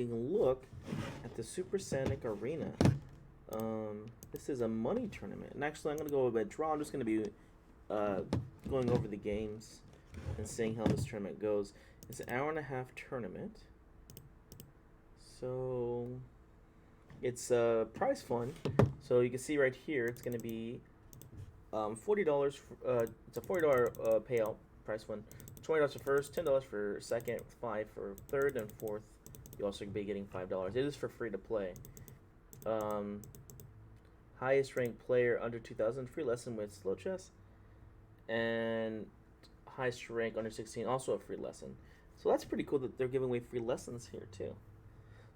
look at the Supersonic Arena. This is a money tournament, and actually, I'm gonna go with a draw. I'm just gonna be uh, going over the games and seeing how this tournament goes. It's an hour and a half tournament, so it's prize fund. So you can see right here, it's gonna be $40. It's a $40 payout prize fund. $20 for first, $10 for second, $5 for third and fourth. You also be getting $5. It is for free to play. Um, Highest ranked player under 2,000 free lesson with slow chess, and highest rank under 16 also a free lesson. So that's pretty cool that they're giving away free lessons here too.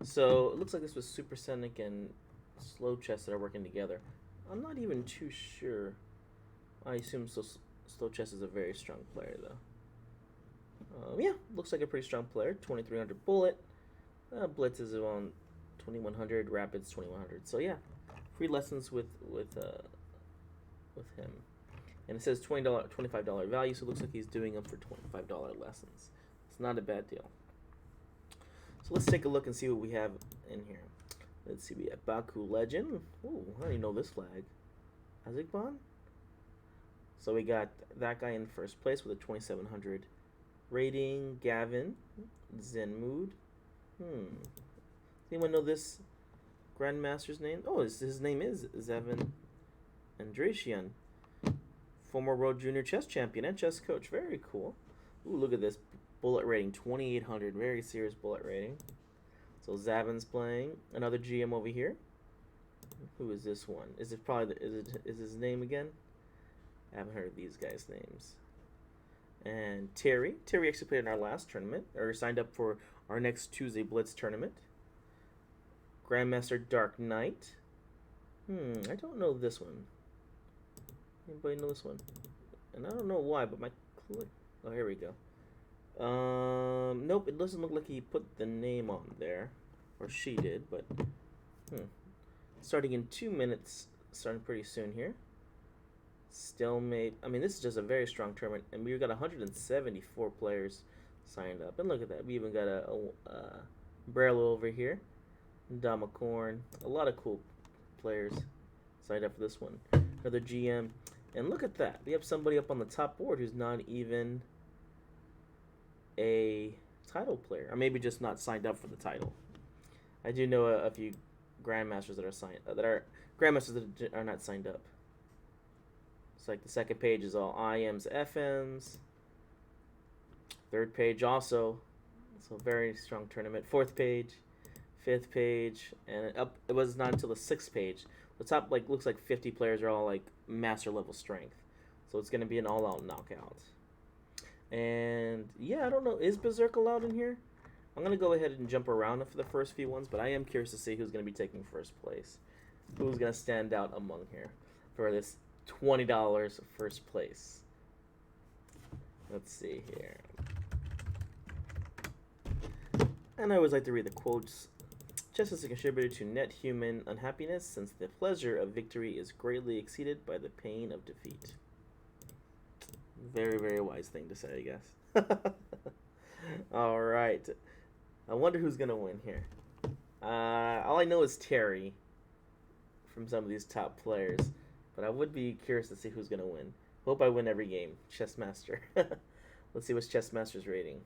So it looks like this was Supersonic and slow chess that are working together. I'm not even too sure. I assume slow chess is a very strong player though. Yeah, looks like a pretty strong player. 2300 bullet. Blitz is around 2100. Rapids 2100. So yeah, free lessons with him. And it says $25 value, so it looks like he's doing them for $25 lessons. It's not a bad deal. So let's take a look and see what we have in here. Let's see, we have Baku Legend. Ooh, I don't even know this flag. Azikban? So we got that guy in first place with a 2700 rating. Gavin. Zen Mood. Does anyone know this Grandmaster's name? Oh, his name is Zevin Andrasian. Former World Junior Chess Champion and chess coach. Very cool. Ooh, look at this. Bullet rating, 2,800. Very serious bullet rating. So Zavin's playing. Another GM over here. Who is this one? Is it probably is his name again? I haven't heard these guys' names. And Terry. Terry actually played in our last tournament, or signed up for our next Tuesday Blitz tournament. Grandmaster Dark Knight. I don't know this one. Anybody know this one? And I don't know why, but my click. Oh, here we go. Nope, it doesn't look like he put the name on there, or she did. But starting in 2 minutes, starting pretty soon here. Stalemate. I mean, this is just a very strong tournament, and we've got 174 players signed up. And look at that, we even got a Barrel over here, Damacorn. A lot of cool players signed up for this one. Another GM. And look at that. We have somebody up on the top board who's not even a title player. Or maybe just not signed up for the title. I do know a few grandmasters that are grandmasters that are not signed up. It's like the second page is all IMs, FMs. Third page also. So very strong tournament. Fourth page, fifth page, and up it was not until the sixth page. The top looks like 50 players are all like master level strength. So it's gonna be an all out knockout. And yeah, I don't know, is Berserk allowed in here? I'm gonna go ahead and jump around for the first few ones, but I am curious to see who's gonna be taking first place. Who's gonna stand out among here for this $20 first place. Let's see here. And I always like to read the quotes. Chess is a contributor to net human unhappiness, since the pleasure of victory is greatly exceeded by the pain of defeat. Very, very wise thing to say, I guess. All right. I wonder who's going to win here. All I know is Terry from some of these top players, but I would be curious to see who's going to win. Hope I win every game. Chessmaster. Let's see what's Chessmaster's rating.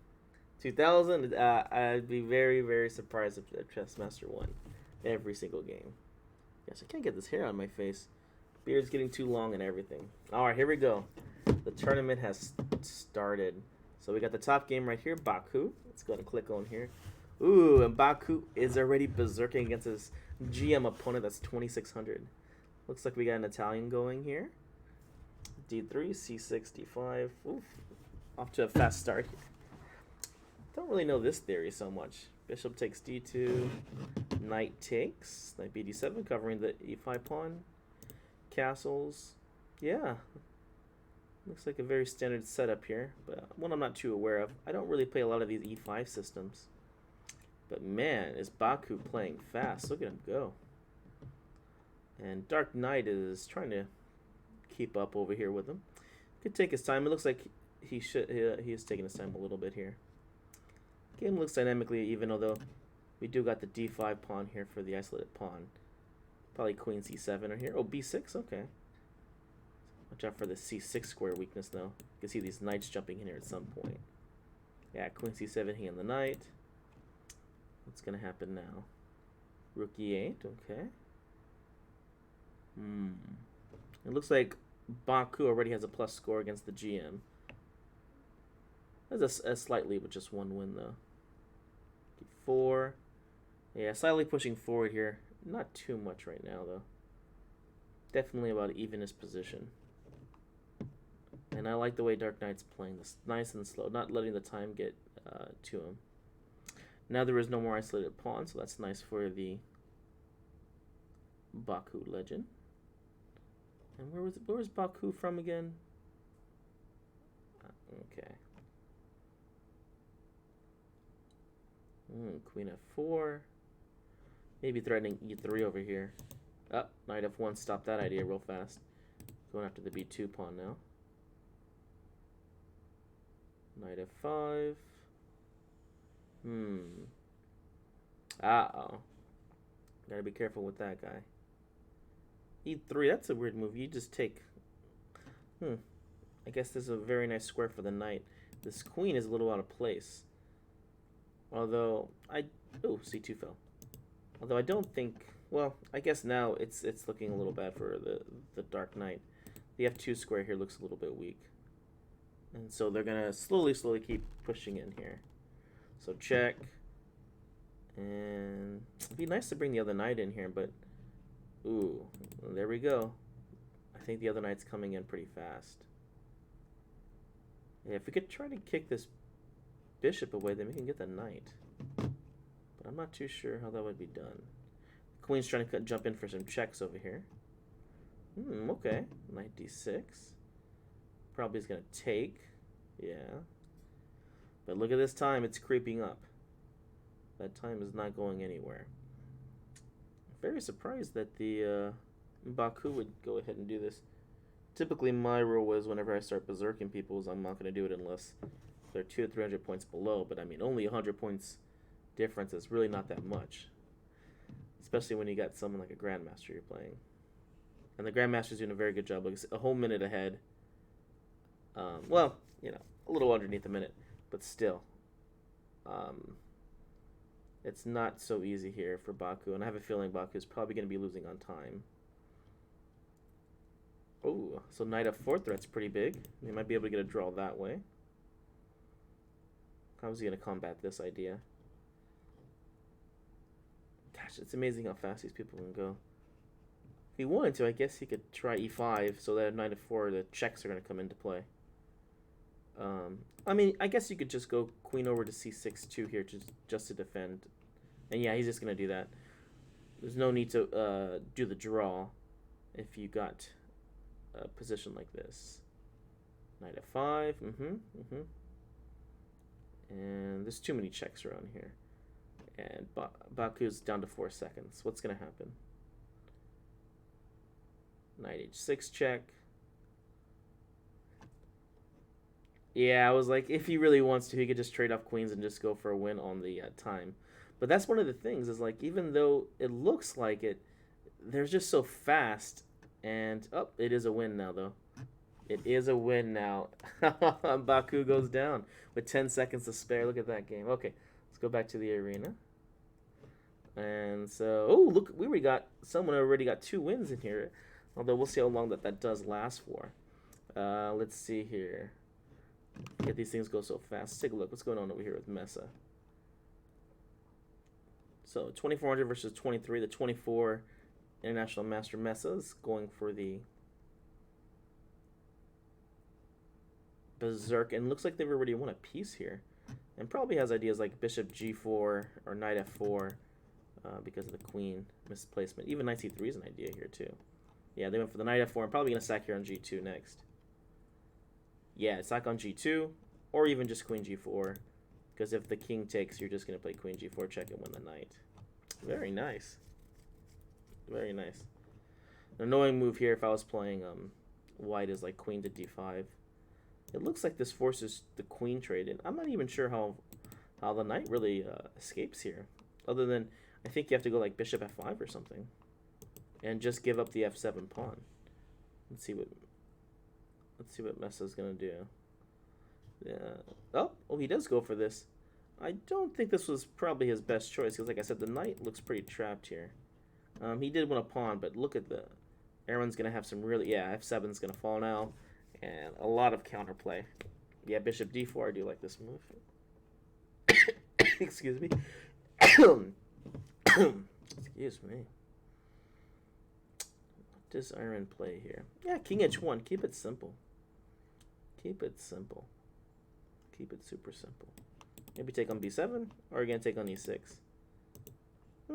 2,000. I'd be very, very surprised if Chessmaster won every single game. Yes, I can't get this hair on my face. Beard's getting too long and everything. All right, here we go. The tournament has started. So we got the top game right here, Baku. Let's go ahead and click on here. Ooh, and Baku is already berserking against his GM opponent. That's 2,600. Looks like we got an Italian going here. D3, C6, D5. Oof. Off to a fast start here. Don't really know this theory so much. Bishop takes D2. Knight takes. Knight BD7, covering the E5 pawn. Castles. Yeah. Looks like a very standard setup here, but one I'm not too aware of. I don't really play a lot of these E5 systems. But man, is Baku playing fast. Look at him go. And Dark Knight is trying to keep up over here with him. Could take his time. It looks like he is taking his time a little bit here. Game looks dynamically even, although We do got the d5 pawn here for the isolated pawn. Probably queen c7 or here. Oh, b6, okay. Watch out for the c6 square weakness, though. You can see these knights jumping in here at some point. Yeah, queen c7 here on the knight. What's going to happen now? Rook e8, okay. It looks like Baku already has a plus score against the GM. There's a slight lead with just one win, though. D4. Yeah, slightly pushing forward here. Not too much right now, though. Definitely about evenest position. And I like the way Dark Knight's playing this nice and slow, not letting the time get to him. Now there is no more isolated pawn, so that's nice for the Baku legend. And where was Baku from again? Okay. Queen f4. Maybe threatening e3 over here. Oh, knight f1 stopped that idea real fast. Going after the b2 pawn now. Knight f5. Uh-oh. Gotta be careful with that guy. e3, that's a weird move. You just take... I guess this is a very nice square for the knight. This queen is a little out of place. Although, oh, c2 fell. Although I don't think... Well, I guess now it's looking a little bad for the Dark Knight. The f2 square here looks a little bit weak. And so they're going to slowly keep pushing in here. So check. And it'd be nice to bring the other knight in here, but... Ooh, well, there we go. I think the other knight's coming in pretty fast. Yeah, if we could try to kick this bishop away, then we can get the knight. But I'm not too sure how that would be done. Queen's trying to jump in for some checks over here. Okay. Knight d6. Probably is going to take. Yeah. But look at this time. It's creeping up. That time is not going anywhere. Very surprised that the Baku would go ahead and do this. Typically, my rule was whenever I start berserking people, is I'm not going to do it unless they're 200 or 300 points below. But I mean, only 100 points difference is really not that much. Especially when you got someone like a Grandmaster you're playing. And the Grandmaster's doing a very good job. Like a whole minute ahead. Well, you know, a little underneath a minute. But still. It's not so easy here for Baku. And I have a feeling Baku is probably going to be losing on time. Oh, so knight f4 threat's pretty big. They might be able to get a draw that way. How is he going to combat this idea? Gosh, it's amazing how fast these people can go. If he wanted to, I guess he could try e5 so that at knight f4 the checks are going to come into play. I mean, I guess you could just go queen over to c6 too here just to defend. And yeah, he's just going to do that. There's no need to do the draw if you got a position like this. Knight f5. And there's too many checks around here. And Baku's down to 4 seconds. What's going to happen? Knight h6 check. Yeah, I was like, if he really wants to, he could just trade off queens and just go for a win on the time. But that's one of the things, is like, even though it looks like it, they're just so fast. And, oh, it is a win now, though. It is a win now. Baku goes down with 10 seconds to spare. Look at that game. Okay, let's go back to the arena. And so, oh, look, someone already got 2 wins in here. Although we'll see how long that does last for. Let's see here. Get these things go so fast. Let's take a look. What's going on over here with Mesa? So 2400 versus 23. The 24 International Master Mesa is going for the Berserk. And looks like they've already won a piece here. And probably has ideas like Bishop G4 or Knight F4 because of the Queen misplacement. Even Knight C3 is an idea here too. Yeah, they went for the Knight F4. I'm probably going to sack here on G2 next. Yeah, sack on G2, or even just Queen G4. Because if the king takes, you're just going to play Queen G4 check and win the knight. Very nice. Very nice. An annoying move here if I was playing white is like Queen to D5. It looks like this forces the queen trade, and I'm not even sure how the knight really escapes here. Other than, I think you have to go like bishop f5 or something. And just give up the f7 pawn. Let's see what Mesa's gonna do. Yeah. Oh, he does go for this. I don't think this was probably his best choice because, like I said, the knight looks pretty trapped here. He did win a pawn, but look at the... Aaron's going to have some really... Yeah, f7's going to fall now. And a lot of counterplay. Yeah, bishop d4. I do like this move. Excuse me. Excuse me. What does Aaron play here? Yeah, king h1. Keep it simple. Keep it simple. Keep it super simple. Maybe take on b7, or again take on e6.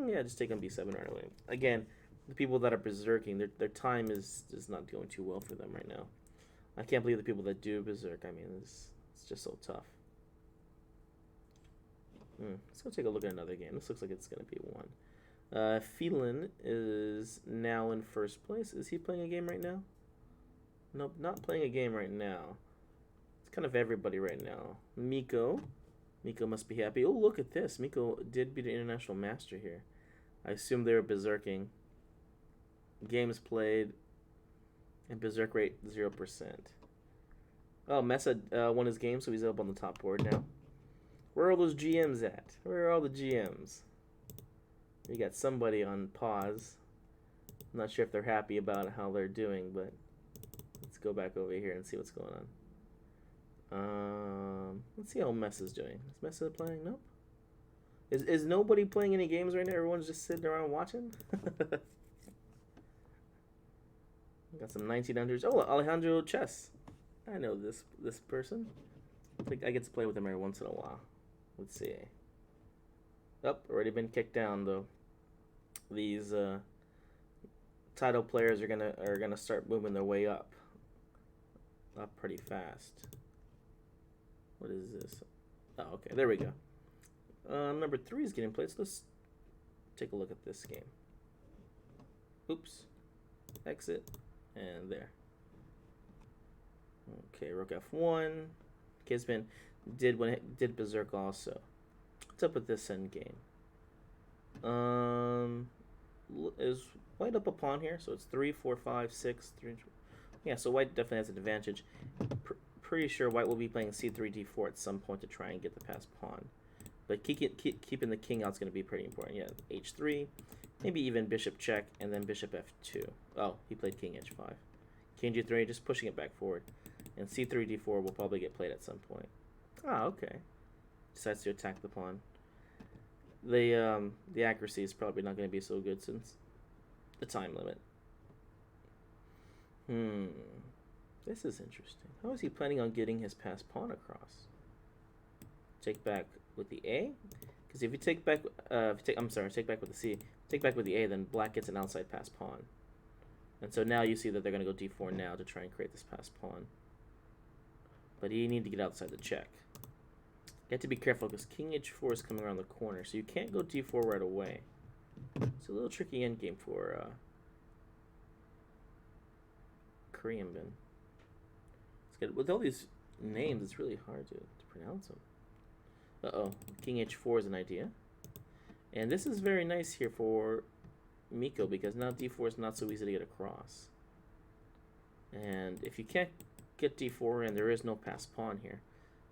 Yeah, just take on b7 right away. Again, the people that are berserking, their time is not going too well for them right now. I can't believe the people that do berserk. I mean, it's just so tough. Let's go take a look at another game. This looks like it's going to be one. Phelan is now in first place. Is he playing a game right now? Nope, not playing a game right now. It's kind of everybody right now. Miko must be happy. Oh, look at this. Miko did beat an international master here. I assume they were berserking. Games played. And berserk rate 0%. Oh, Mesa won his game, so he's up on the top board now. Where are all those GMs at? Where are all the GMs? We got somebody on pause. I'm not sure if they're happy about how they're doing, but let's go back over here and see what's going on. Let's see how Mesa's doing. Is Mesa playing? Nope. Is nobody playing any games right now? Everyone's just sitting around watching? Got some 1900s. Oh, Alejandro Chess. I know this person. I think I get to play with him every once in a while. Let's see. Oh, already been kicked down though. These title players are gonna start moving their way up pretty fast. What is this? Oh, okay, there we go. Number 3 is getting played. So let's take a look at this game. Oops. Exit. And there. Okay, rook f1. Kisman did berserk also. What's up with this end game? Is white up a pawn here? So it's 3, 4, 5, 6, 3. Yeah, so white definitely has an advantage. Pretty sure white will be playing c3, d4 at some point to try and get the passed pawn. But keeping the king out is going to be pretty important. Yeah, h3, maybe even bishop check, and then bishop f2. Oh, he played king h5. King g3, just pushing it back forward. And c3, d4 will probably get played at some point. Ah, okay. Decides to attack the pawn. The accuracy is probably not going to be so good since the time limit. This is interesting. How is he planning on getting his passed pawn across? Take back with the A? Because if you take back, take back with the C. Take back with the A, then black gets an outside passed pawn. And so now you see that they're going to go d4 now to try and create this passed pawn. But you need to get outside the check. You have to be careful because king h4 is coming around the corner, so you can't go d4 right away. It's a little tricky endgame for Korean bin. It's good. With all these names, it's really hard to pronounce them. Uh-oh, king h4 is an idea. And this is very nice here for Miko because now d4 is not so easy to get across. And if you can't get d4 in, there is no passed pawn here.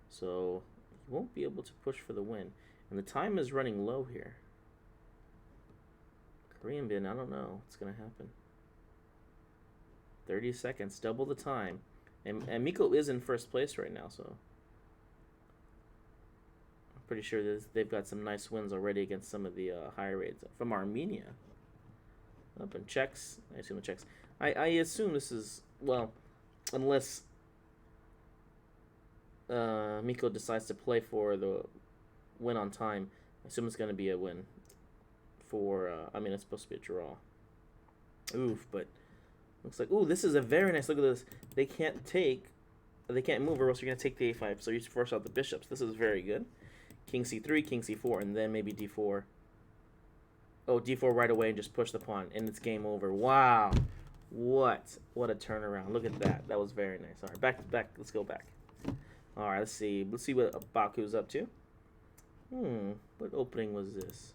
So you won't be able to push for the win. And the time is running low here. Korean bin, I don't know what's going to happen. 30 seconds, double the time. And Miko is in first place right now, so I'm pretty sure they've got some nice wins already against some of the higher rates from Armenia. Up in checks. I assume the checks. I assume this is, well, unless Miko decides to play for the win on time, I assume it's going to be a win for, I mean, it's supposed to be a draw. Oof, but looks like, ooh, this is a very nice, look at this. They can't move or else you're going to take the a5, so you force out the bishops. This is very good. King c3, king c4, and then maybe d4. Oh, d4 right away and just push the pawn, and it's game over. Wow. What a turnaround. Look at that. That was very nice. All right, back. Let's go back. All right, let's see what Baku's up to. What opening was this?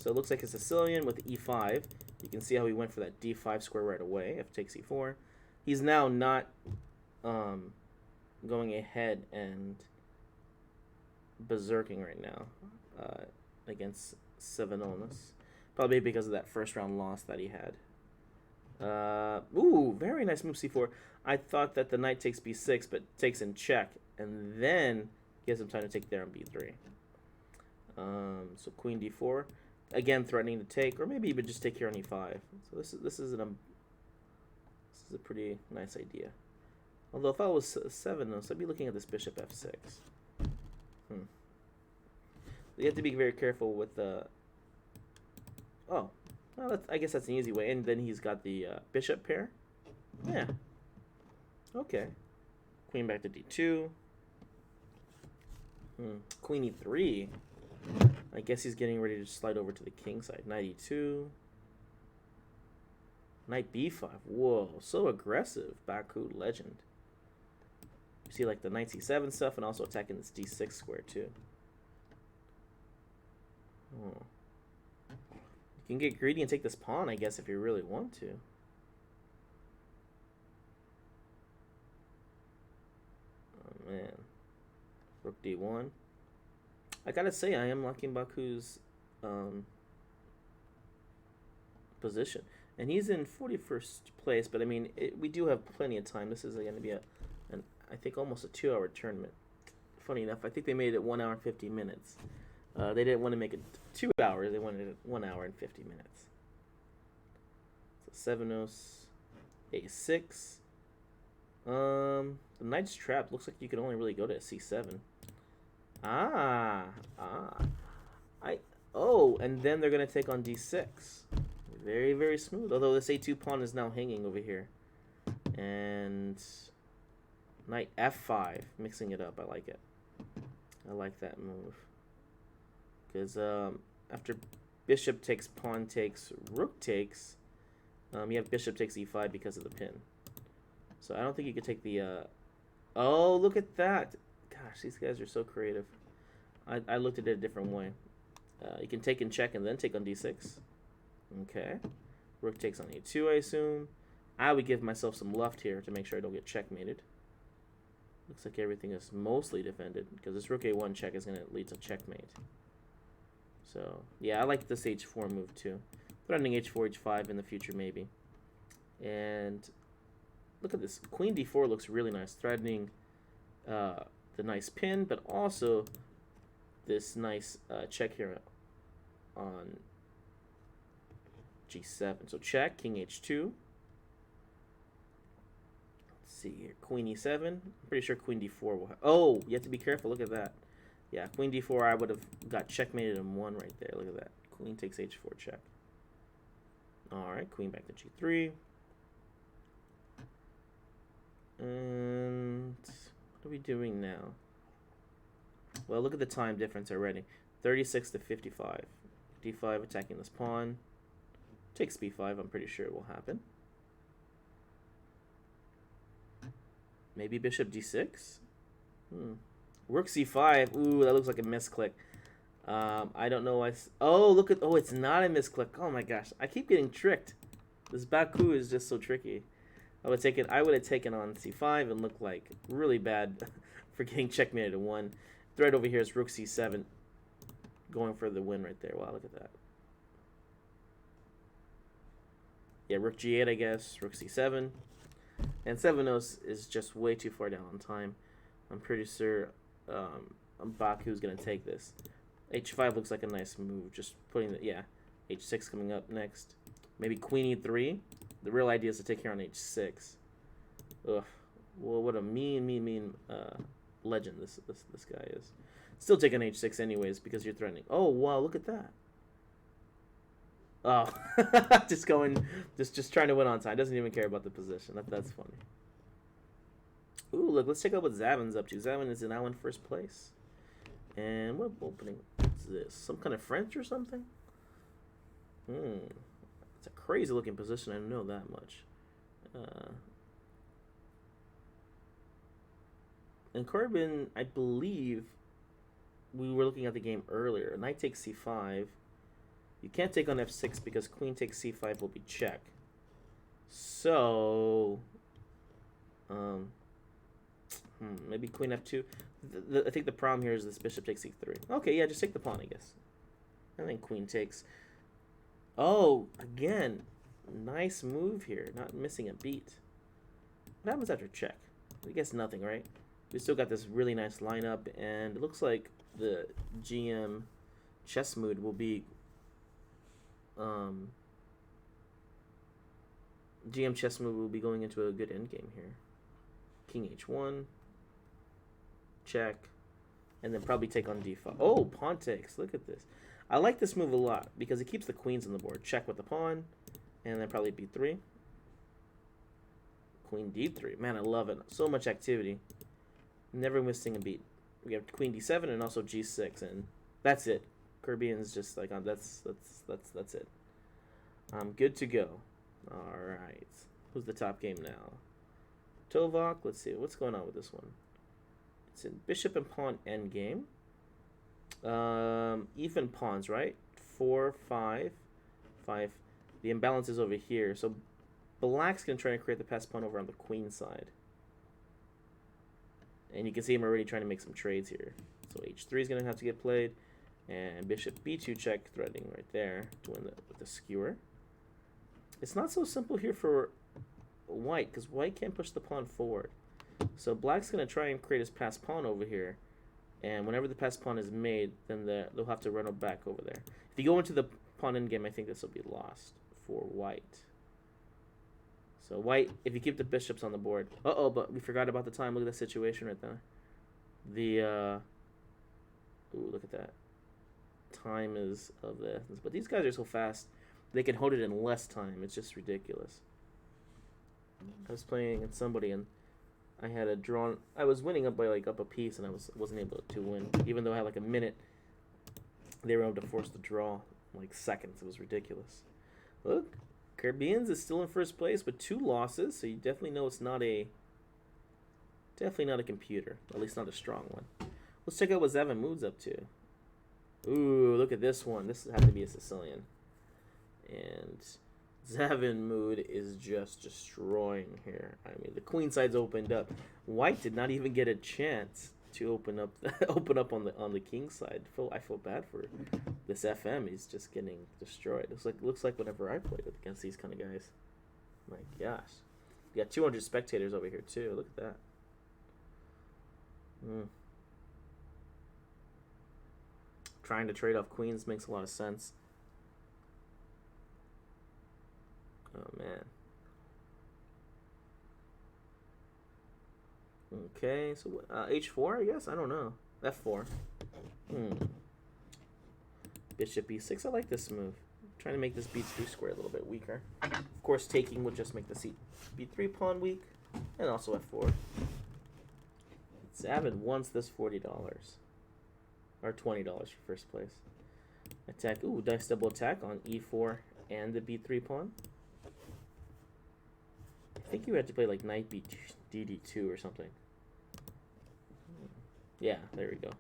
So it looks like a Sicilian with e5. You can see how he went for that d5 square right away. F takes e4. He's now not going ahead and berserking right now against Savanonis. Probably because of that first round loss that he had. Ooh, very nice move c4. I thought that the knight takes b6, but takes in check, and then gives him time to take there on b3. So queen d4, again threatening to take, or maybe even just take here on e5. So this is a pretty nice idea. Although if I was 7, so I'd be looking at this bishop f6. You have to be very careful with the. Oh, well, I guess that's an easy way. And then he's got the bishop pair. Yeah. Okay. Queen back to d2. Queen e3. I guess he's getting ready to slide over to the king side. Knight e2. Knight b5. Whoa, so aggressive. Baku legend. You see like the knight c7 stuff and also attacking this d6 square too. Oh. You can get greedy and take this pawn, I guess, if you really want to. Oh, man. Rook d1. I gotta say, I am liking Baku's position. And he's in 41st place, but I mean, we do have plenty of time. This is going to be I think, almost a 2-hour tournament. Funny enough, I think they made it 1 hour and 50 minutes. They didn't want to make it 2 hours. They wanted it 1 hour and 50 minutes. So 7-0, a6. The knight's trapped. Looks like you can only really go to c7. And then they're gonna take on d6. Very, very smooth. Although this a2 pawn is now hanging over here, and knight f5, mixing it up. I like it. I like that move. Because after bishop takes, pawn takes, rook takes, you have bishop takes e5 because of the pin. So I don't think you could take the... oh, look at that. Gosh, these guys are so creative. I looked at it a different way. You can take and check and then take on d6. Okay. Rook takes on e2, I assume. I would give myself some left here to make sure I don't get checkmated. Looks like everything is mostly defended because this rook a1 check is going to lead to checkmate. So, yeah, I like this h4 move too. Threatening h4, h5 in the future maybe. And look at this. Queen d4 looks really nice. Threatening the nice pin, but also this nice check here on g7. So check, king h2. Let's see here. Queen e7. I'm pretty sure queen d4 will have... oh, you have to be careful. Look at that. Yeah, queen d4, I would have got checkmated in 1 right there. Look at that. Queen takes h4 check. Alright, queen back to g3. And what are we doing now? Well, look at the time difference already. 36 to 55. d5 attacking this pawn. Takes b5, I'm pretty sure it will happen. Maybe bishop d6? Rook c5. Ooh, that looks like a misclick. I don't know why. Oh, look at... oh, it's not a misclick. Oh my gosh. I keep getting tricked. This Baku is just so tricky. I would have taken on c5 and looked like really bad for getting checkmated at 1. Threat over here is rook c7. Going for the win right there. Wow, look at that. Yeah, rook g8, I guess. Rook c7. And 7-0 is just way too far down on time. I'm pretty sure Baku's going to take this. h5 looks like a nice move. Just putting the... yeah, h6 coming up next. Maybe queen e3. The real idea is to take here on h6. Ugh. Well, what a mean legend this guy is. Still taking h6 anyways because you're threatening. Oh, wow, look at that. Oh, just trying to win on time. Doesn't even care about the position. That's funny. Ooh, look, let's check out what Zavin's up to. Zavin is now in first place. And what opening is this? Some kind of French or something? It's a crazy looking position. I don't know that much. And Corbin, I believe we were looking at the game earlier. Knight takes c5. You can't take on f6 because queen takes c5 will be check. So, maybe queen f2. I think the problem here is this bishop takes e3. Okay, yeah, just take the pawn, I guess. And then queen takes. Oh, again, nice move here. Not missing a beat. What happens after check? I guess nothing, right? We still got this really nice lineup, and it looks like the GM chess mood will be GM chess move will be going into a good endgame here. King h1, check, and then probably take on d5. Oh, pawn takes. Look at this. I like this move a lot because it keeps the queens on the board. Check with the pawn, and then probably b3. Queen d3. Man, I love it. So much activity. Never missing a beat. We have queen d7 and also g6, and that's it. Caribbean's just like that's it. I'm good to go. All right. Who's the top game now? Tovok. Let's see what's going on with this one. It's in bishop and pawn endgame. Even pawns, right? 4, 5, 5. The imbalance is over here, so black's gonna try to create the passed pawn over on the queen side. And you can see him already trying to make some trades here. So h3 is gonna have to get played, and bishop b2 check, threatening right there to win with the skewer. It's not so simple here for white because white can't push the pawn forward. So black's gonna try and create his passed pawn over here, and whenever the passed pawn is made, then they'll have to run it back over there. If you go into the pawn endgame, I think this will be lost for white. So white, if you keep the bishops on the board. Uh-oh, but we forgot about the time. Look at that situation right there. Ooh, look at that. Time is of the essence. But these guys are so fast, they can hold it in less time. It's just ridiculous. I was playing against somebody, and I had a drawn. I was winning up by up a piece, and I wasn't able to win. Even though I had like a minute, they were able to force the draw like seconds. It was ridiculous. Look. Caribbeans is still in first place with 2 losses, so you definitely know it's not a computer, at least not a strong one. Let's check out what Zavin Mood's up to. Ooh, look at this one. This has to be a Sicilian. And Zavin Mood is just destroying here. I mean, the queen side's opened up. White did not even get a chance to open up on the king side. I feel bad for this FM. He's just getting destroyed. Looks like whenever I played against these kind of guys. My gosh, we got 200 spectators over here too. Look at that. Trying to trade off queens makes a lot of sense. Oh man. Okay, so h4, I guess? I don't know. f4. Bishop e6. I like this move. I'm trying to make this b3 square a little bit weaker. Of course, taking would just make the b3 pawn weak. And also f4. Zavin wants this $40. Or $20 for first place. Attack. Ooh, dice double attack on e4 and the b3 pawn. I think you had to play like knight dd2 or something. Yeah, there we go.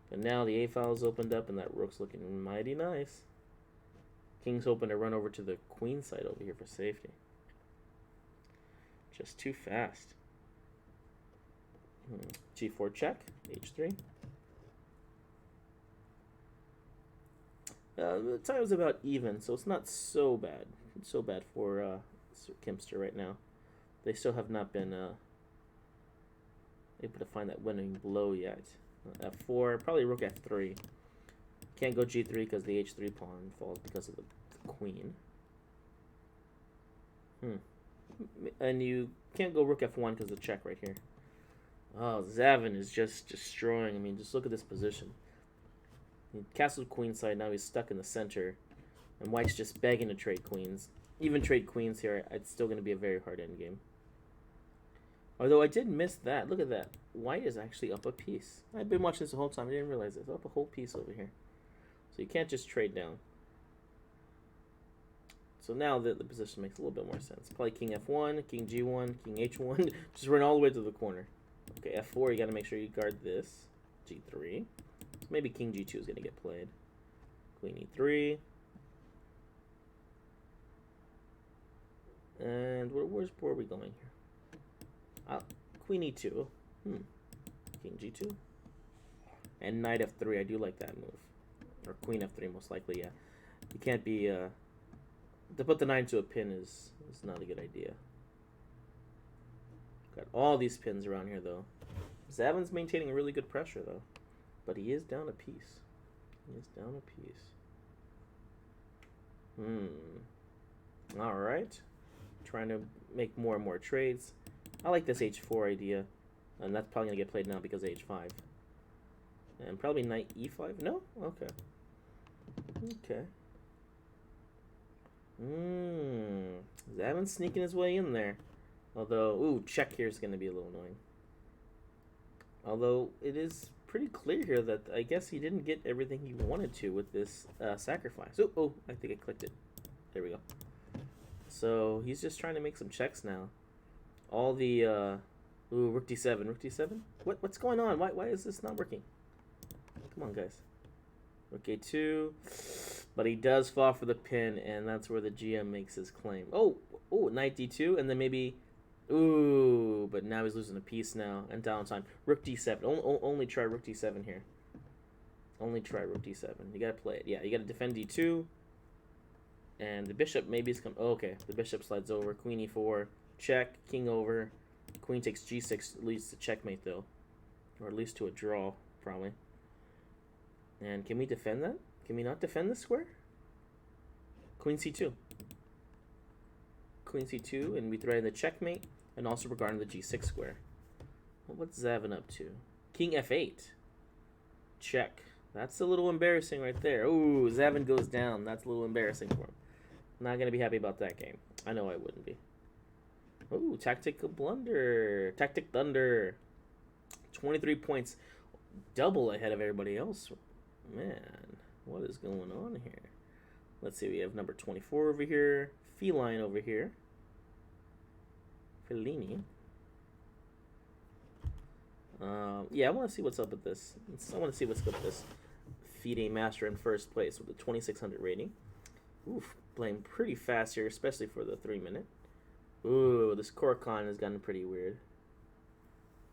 But now the A file is opened up and that rook's looking mighty nice. King's hoping to run over to the queen side over here for safety. Just too fast. G4 check, h3. The time was about even, so it's not so bad. It's so bad for Kempster right now. They still have not been able to find that winning blow yet. f4, probably rook f3. Can't go g3 because the h3 pawn falls because of the queen. And you can't go rook f1 because of the check right here. Oh, Zavin is just destroying. I mean, just look at this position. He castled queen side, now he's stuck in the center. And white's just begging to trade queens. Even trade queens here, it's still going to be a very hard endgame. Although I did miss that. Look at that. White is actually up a piece. I've been watching this the whole time. I didn't realize it. It's up a whole piece over here. So you can't just trade down. So now the position makes a little bit more sense. Probably king f1, king g1, king h1. Just run all the way to the corner. Okay, f4, you got to make sure you guard this. g3. So maybe king g2 is going to get played. Queen e3. And where's board we going here? Queen e2. King g2. And knight f3. I do like that move. Or queen f3 most likely, yeah. You can't be... to put the knight into a pin is not a good idea. Got all these pins around here, though. Zavin's maintaining really good pressure, though. But he is down a piece. He is down a piece. Alright. Trying to make more and more trades. I like this h4 idea. And that's probably going to get played now because of h5. And probably knight e5? No? Okay. Okay. Zavin's sneaking his way in there. Although, ooh, check here is going to be a little annoying. Although, it is pretty clear here that I guess he didn't get everything he wanted to with this sacrifice. Oh, I think I clicked it. There we go. So, he's just trying to make some checks now. All the, ooh, rook d7, rook d7? What's going on? Why is this not working? Come on, guys. Rook a2. But he does fall for the pin, and that's where the GM makes his claim. Oh, knight d2, and then maybe... Ooh, but now he's losing a piece now, and downtime. Rook d7. Only try rook d7 here. Only try rook d7. You gotta play it. Yeah, you gotta defend d2. And the bishop maybe is coming... Oh, okay, the bishop slides over. Queen e4. Check. King over. Queen takes g6. Leads to checkmate, though. Or at least to a draw, probably. And can we defend that? Can we not defend this square? Queen c2. Queen c2, and we threaten the checkmate, and also regarding the g6 square. Well, what's Zavin up to? King f8. Check. That's a little embarrassing right there. Ooh, Zavin goes down. That's a little embarrassing for him. Not going to be happy about that game. I know I wouldn't be. Ooh, tactical blunder. Tactic thunder. 23 points. Double ahead of everybody else. Man, what is going on here? Let's see, we have number 24 over here. Feline over here. Fellini. Yeah, I want to see what's up with this. I want to see what's up with this FIDE Master in first place with a 2600 rating. Oof, playing pretty fast here, especially for the 3-minute. Ooh, this Korokon has gotten pretty weird.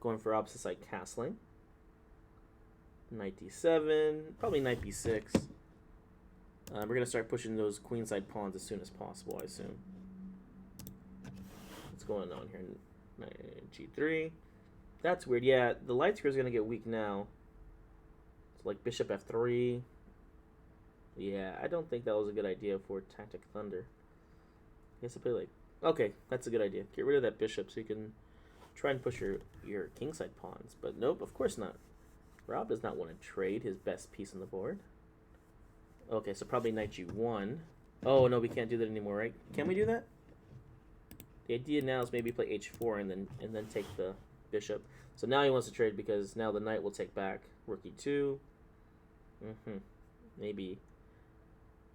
Going for opposite side castling. Knight d7, probably knight b6. We're going to start pushing those queenside pawns as soon as possible, I assume. What's going on here? Knight g3. That's weird. Yeah, the light square is going to get weak now. It's like bishop f3. Yeah, I don't think that was a good idea for Tactic Thunder. I guess I play like... Okay, that's a good idea. Get rid of that bishop so you can try and push your kingside pawns. But nope, of course not. Rob does not want to trade his best piece on the board. Okay, so probably knight g1. Oh, no, we can't do that anymore, right? Can we do that? The idea now is maybe play h4 and then take the bishop. So now he wants to trade because now the knight will take back rook e2. Maybe.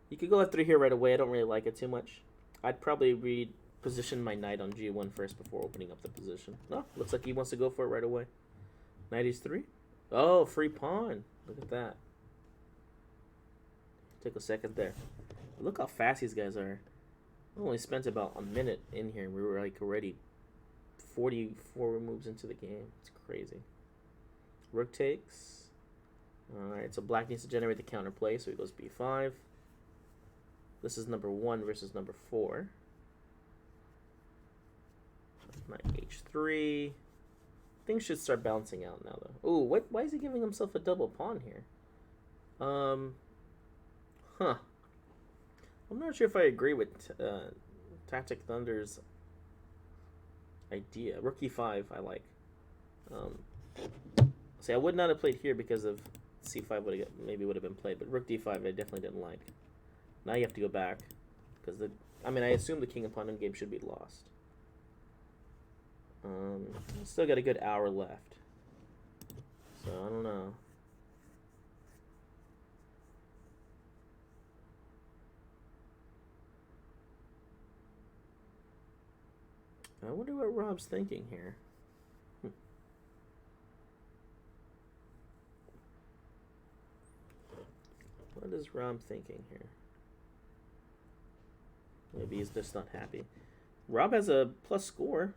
You could go f3 here right away. I don't really like it too much. I'd probably reposition my knight on g1 first before opening up the position. No, looks like he wants to go for it right away. Knight h3. Oh, free pawn. Look at that. Take a second there. Look how fast these guys are. I only spent about a minute in here. We were like already 44 moves into the game. It's crazy. Rook takes. Alright, so black needs to generate the counterplay, so he goes b5. This is number 1 versus number 4. Knight h3. Things should start balancing out now, though. Ooh, why is he giving himself a double pawn here? Huh. I'm not sure if I agree with Tactic Thunder's idea. Rook e5, I like. See, I would not have played here because of c5 would have been played, but rook d5 I definitely didn't like. Now you have to go back because I assume the king and pawn endgame should be lost. Still got a good hour left, so I don't know. I wonder what Rob's thinking here. What is Rob thinking here? Maybe he's just not happy. Rob has a plus score,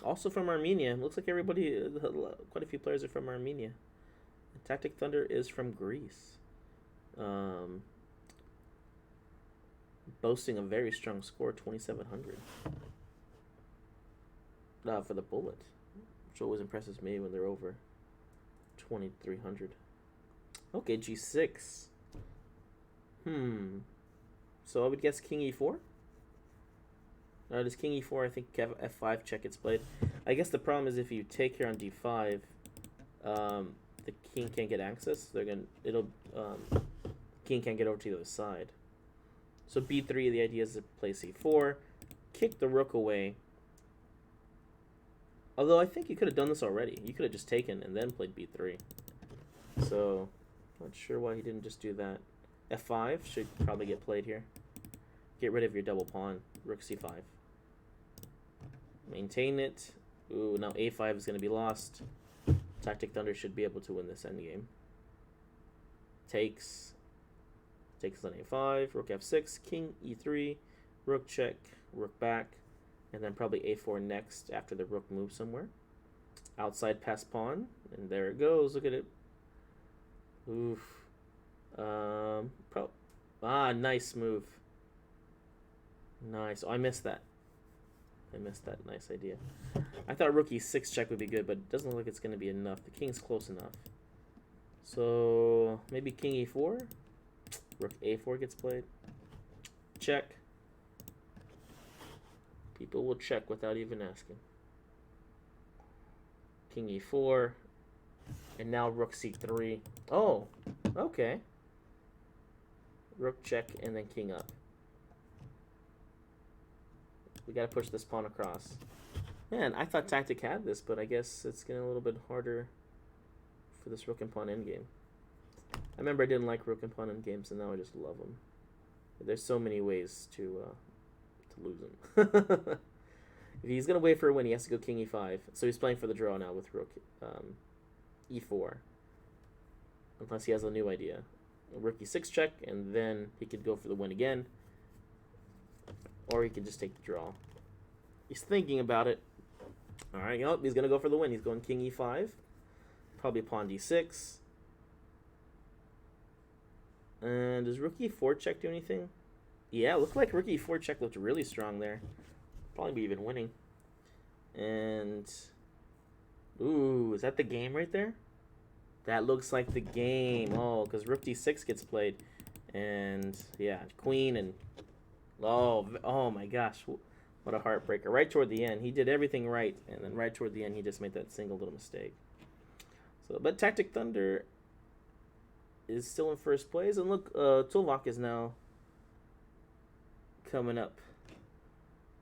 also from Armenia. Looks like everybody, quite a few players are from Armenia. Tactic Thunder is from Greece. Boasting a very strong score, 2,700. For the bullet, which always impresses me when they're over 2,300. Okay, G6. So I would guess King E4. Does King E4? I think F5 check gets played. I guess the problem is if you take here on D5, the king can't get access. King can't get over to the other side. So B3, the idea is to play C4, kick the rook away. Although I think you could have done this already. You could have just taken and then played B3. So, not sure why he didn't just do that. F5 should probably get played here. Get rid of your double pawn. Rook C5. Maintain it. Ooh, now A5 is going to be lost. Tactic Thunder should be able to win this endgame. Takes. Takes on A5. Rook F6. King E3. Rook check. Rook back. And then probably A4 next after the rook moves somewhere. Outside pass pawn. And there it goes. Look at it. Oof. Nice move. Nice. Oh, I missed that. Nice idea. I thought rook E6 check would be good, but it doesn't look like it's going to be enough. The king's close enough. So, maybe king E4? Rook A4 gets played. Check. People will check without even asking. King E4. And now rook C3. Oh, okay. Rook check and then king up. We gotta push this pawn across. Man, I thought Tactic had this, but I guess it's getting a little bit harder for this rook and pawn endgame. I remember I didn't like rook and pawn endgames, and now I just love them. There's so many ways to lose them. If he's gonna wait for a win, he has to go king E5. So he's playing for the draw now with rook E4. Unless he has a new idea. Rook E6 check, and then he could go for the win again. Or he could just take the draw. He's thinking about it. Alright, he's going to go for the win. He's going king E5. Probably pawn D6. And does rook E4 check do anything? Yeah, it looked like rook E4 check looked really strong there. Probably be even winning. And... ooh, is that the game right there? That looks like the game. Oh, because rook D6 gets played. And, yeah, queen and... oh my gosh. What a heartbreaker. Right toward the end. He did everything right. And then right toward the end, he just made that single little mistake. So, but Tactic Thunder is still in first place. And look, Tulvak is now coming up.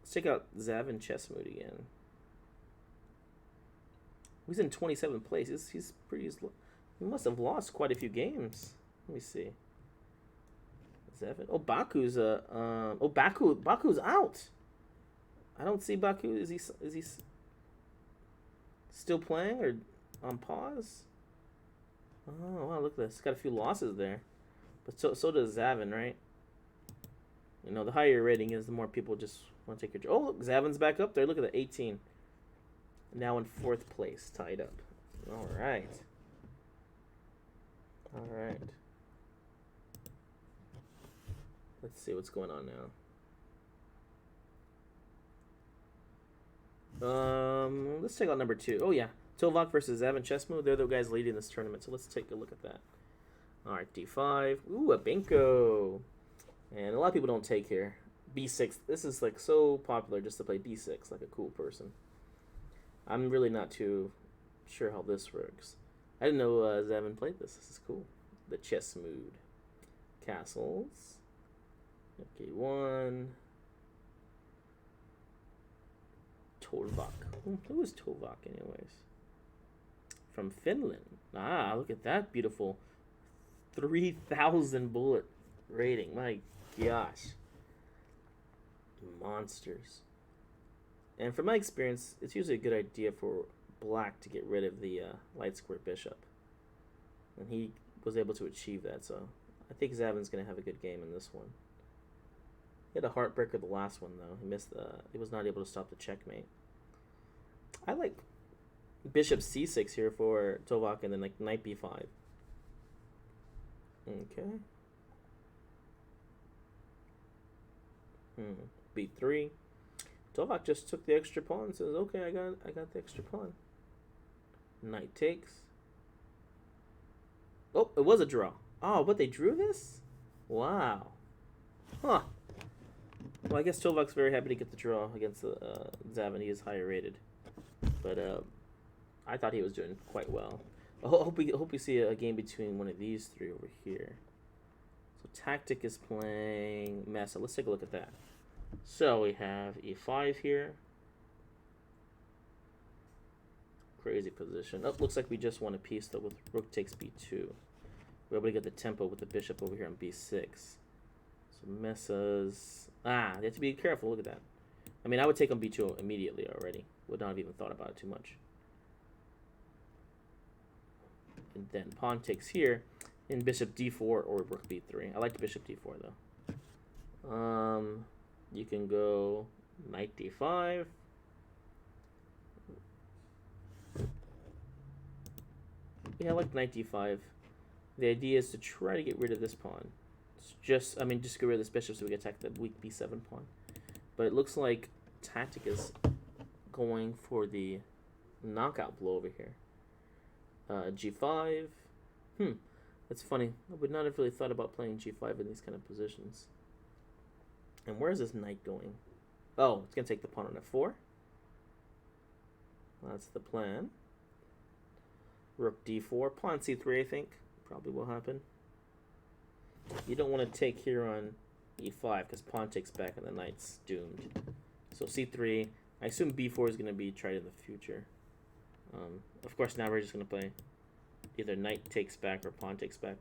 Let's check out Zavin chess mode again. He's in 27th place. He's pretty... he must have lost quite a few games. Let me see. Zavin. Oh, Baku's Baku's out. I don't see Baku. Is he still playing or on pause? Oh wow, look at this. He's got a few losses there. But so does Zavin, right? You know, the higher your rating is, the more people just want to take your... oh, look, Zavin's back up there. Look at that, 18. Now in 4th place, tied up. All right. All right. Let's see what's going on now. Let's check out number 2. Oh yeah, Tovak versus Zavin chess mode. They're the guys leading this tournament, so let's take a look at that. All right, D5. Ooh, a Benko. And a lot of people don't take here. B6. This is like so popular just to play B6 like a cool person. I'm really not too sure how this works. I didn't know Zavin played this. This is cool. The chess mood. Castles. Okay, 1. Tovak. Who is Tovak anyways? From Finland. Ah, look at that beautiful 3,000 bullet rating. My gosh. Monsters. And from my experience, it's usually a good idea for black to get rid of the light square bishop. And he was able to achieve that, so I think Zavin's going to have a good game in this one. He had a heartbreaker the last one though. He missed the. He was not able to stop the checkmate. I like bishop c6 here for Tovak, and then like knight b5. Okay. B3. Tovak just took the extra pawn and says, "Okay, I got the extra pawn." Knight takes. Oh, it was a draw. Oh, but they drew this? Wow. Huh. Well, I guess Tovak's very happy to get the draw against Zavin. He is higher rated. But I thought he was doing quite well. I hope we see a game between one of these three over here. So Tactic is playing Mesa. Let's take a look at that. So we have e5 here. Crazy position. Oh, looks like we just won a piece though with rook takes b2. We're able to get the tempo with the bishop over here on b6. So Mesa's... Ah, you have to be careful. Look at that. I mean, I would take on b2 immediately already. Would not have even thought about it too much. And then pawn takes here. And bishop d4 or rook b3. I like bishop d4 though. You can go knight d5. Yeah, I like knight d5. The idea is to try to get rid of this pawn. It's just get rid of this bishop so we can attack the weak b7 pawn. But it looks like Tactic is going for the knockout blow over here. G5. That's funny. I would not have really thought about playing G5 in these kind of positions. And where is this knight going? Oh, it's going to take the pawn on f4. That's the plan. Rook d4. Pawn c3, I think. Probably will happen. You don't want to take here on e5 because pawn takes back and the knight's doomed. So c3. I assume b4 is going to be tried in the future. Of course, now we're just going to play either knight takes back or pawn takes back.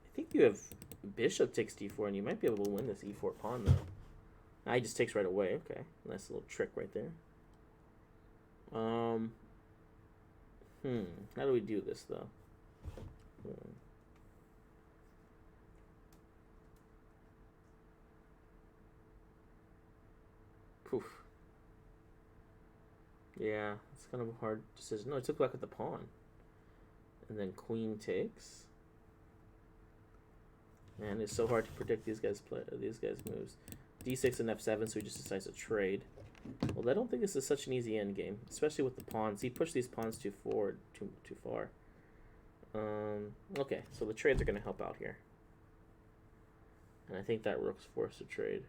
I think you have bishop takes d4, and you might be able to win this e4 pawn, though. Knight just takes right away. Okay, nice little trick right there. How do we do this, though? Poof. Yeah, it's kind of a hard decision. No, I took back at the pawn. And then queen takes. Man, it's so hard to predict these guys' moves. D6 and F7, so he just decides to trade. Well, I don't think this is such an easy endgame, especially with the pawns. He pushed these pawns too forward, too far. Okay, so the trades are going to help out here. And I think that rook's forced to trade.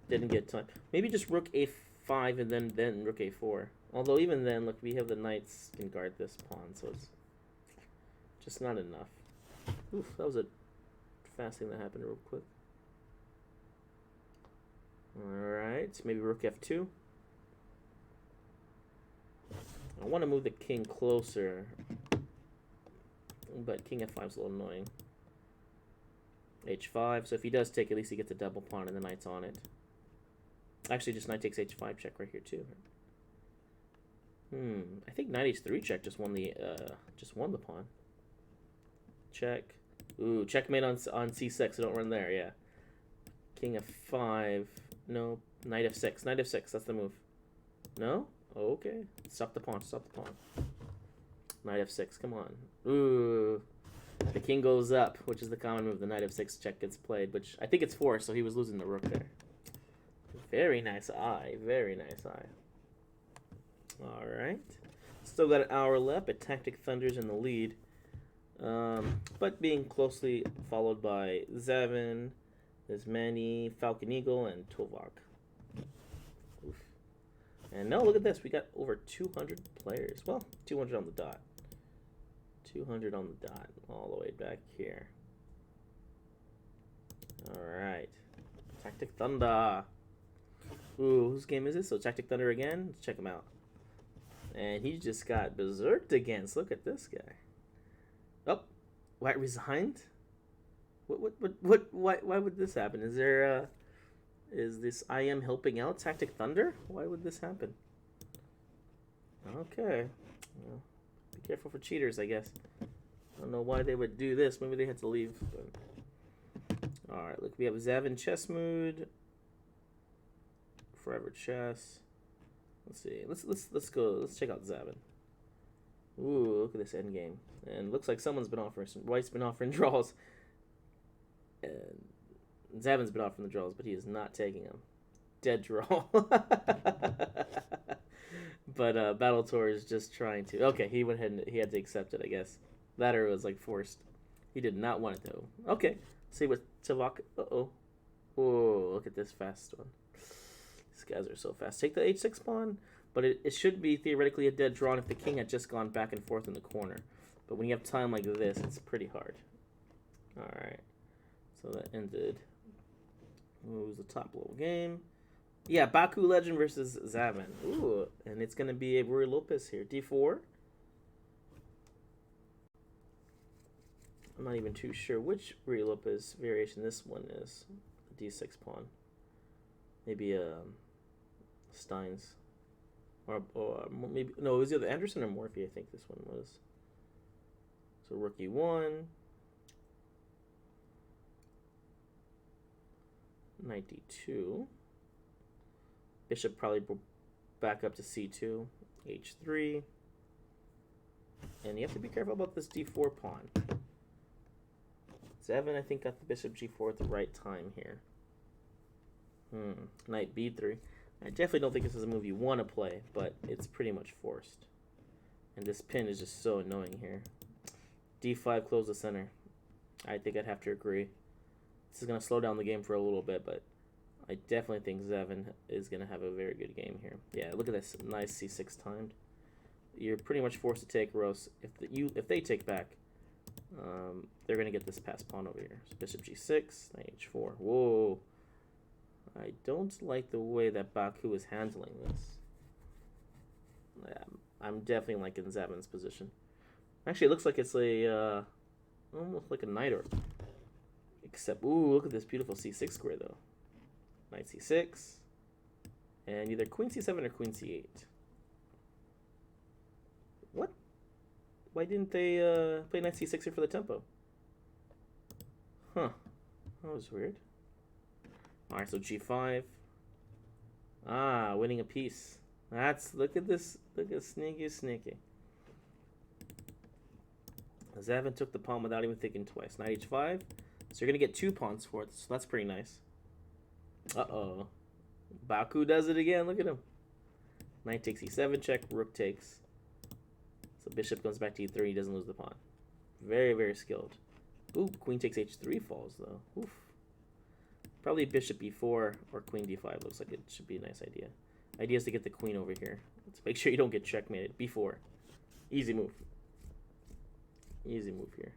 Didn't get time. Maybe just rook a5 and then rook a4. Although even then, look, we have the knights can guard this pawn, so it's just not enough. Oof, that was a fast thing that happened real quick. Alright, maybe rook f2. I want to move the king closer, but king f5 is a little annoying. h5, so if he does take, at least he gets a double pawn and the knight's on it. Actually, just knight takes h5 check right here too. I think knight h3 check just won the pawn. Check. Ooh, checkmate on c6. So don't run there. Yeah. King f5. No. Knight f6. Knight f6. That's the move. No. Okay. Stop the pawn. Stop the pawn. Knight f6. Come on. Ooh. The king goes up, which is the common move. The knight f6 check gets played, which I think it's forced, so he was losing the rook there. Very nice eye. Very nice eye. Alright. Still got an hour left, but Tactic Thunder's in the lead. But being closely followed by Zavin, Ismani, Falcon Eagle, and Tovak. Oof. And no, look at this. We got over 200 players. Well, 200 on the dot. 200 on the dot. All the way back here. Alright. Tactic Thunder. Ooh, whose game is this? So Tactic Thunder again? Let's check him out. And he just got berserked against. Look at this guy. Oh, White resigned? Why would this happen? Is there, is this I am helping out Tactic Thunder? Why would this happen? Okay. Well, be careful for cheaters, I guess. I don't know why they would do this. Maybe they had to leave. But All right, look, we have Zavin chess mood. Forever chess. Let's see. Let's go. Let's check out Zavin. Ooh, look at this end game. And looks like someone's been offering some. White's been offering draws. And Zavin's been offering the draws, but he is not taking them. Dead draw. But Battle Tour is just trying to. Okay, he went ahead and he had to accept it, I guess. That or it was like forced. He did not want it though. Okay, see what Tavak. Uh-oh. Whoa, look at this fast one. These guys are so fast. Take the h6 pawn, but it should be theoretically a dead draw if the king had just gone back and forth in the corner. But when you have time like this, it's pretty hard. Alright, so that ended. It was a top level game. Yeah, Baku Legend versus Zavin. Ooh, and it's going to be a Ruy Lopez here. D4. I'm not even too sure which Ruy Lopez variation this one is. The D6 pawn. Maybe Steins. Or maybe, no, it was either Anderson or Morphy, I think this one was. So rook E1. Knight D2. Bishop probably back up to C2. H3. And you have to be careful about this D4 pawn. Zavin, I think, got the bishop G4 at the right time here. Knight B3. I definitely don't think this is a move you want to play, but it's pretty much forced. And this pin is just so annoying here. D5, close the center. I think I'd have to agree. This is going to slow down the game for a little bit, but I definitely think Zavin is going to have a very good game here. Yeah, look at this. Nice C6 timed. You're pretty much forced to take, or else if they take back, they're going to get this passed pawn over here. So bishop G6, Knight H4. Whoa. I don't like the way that Baku is handling this. Yeah, I'm definitely liking Zavin's position. Actually, it looks like it's a almost like a knight or. Except, ooh, look at this beautiful C6 square though. Knight C6, and either Queen C7 or Queen C8. What? Why didn't they play Knight C6 here for the tempo? Huh? That was weird. All right, so G5. Ah, winning a piece. Look at this. Look at sneaky. Zavin took the pawn without even thinking twice. Knight H5. So you're going to get 2 pawns for it, so that's pretty nice. Uh-oh. Baku does it again. Look at him. Knight takes E7 check. Rook takes. So bishop goes back to E3. He doesn't lose the pawn. Very, very skilled. Ooh, queen takes H3 falls, though. Oof. Probably bishop E4 or queen D5. Looks like it should be a nice idea. Idea is to get the queen over here. Let's make sure you don't get checkmated. B4. Easy move. Easy move here.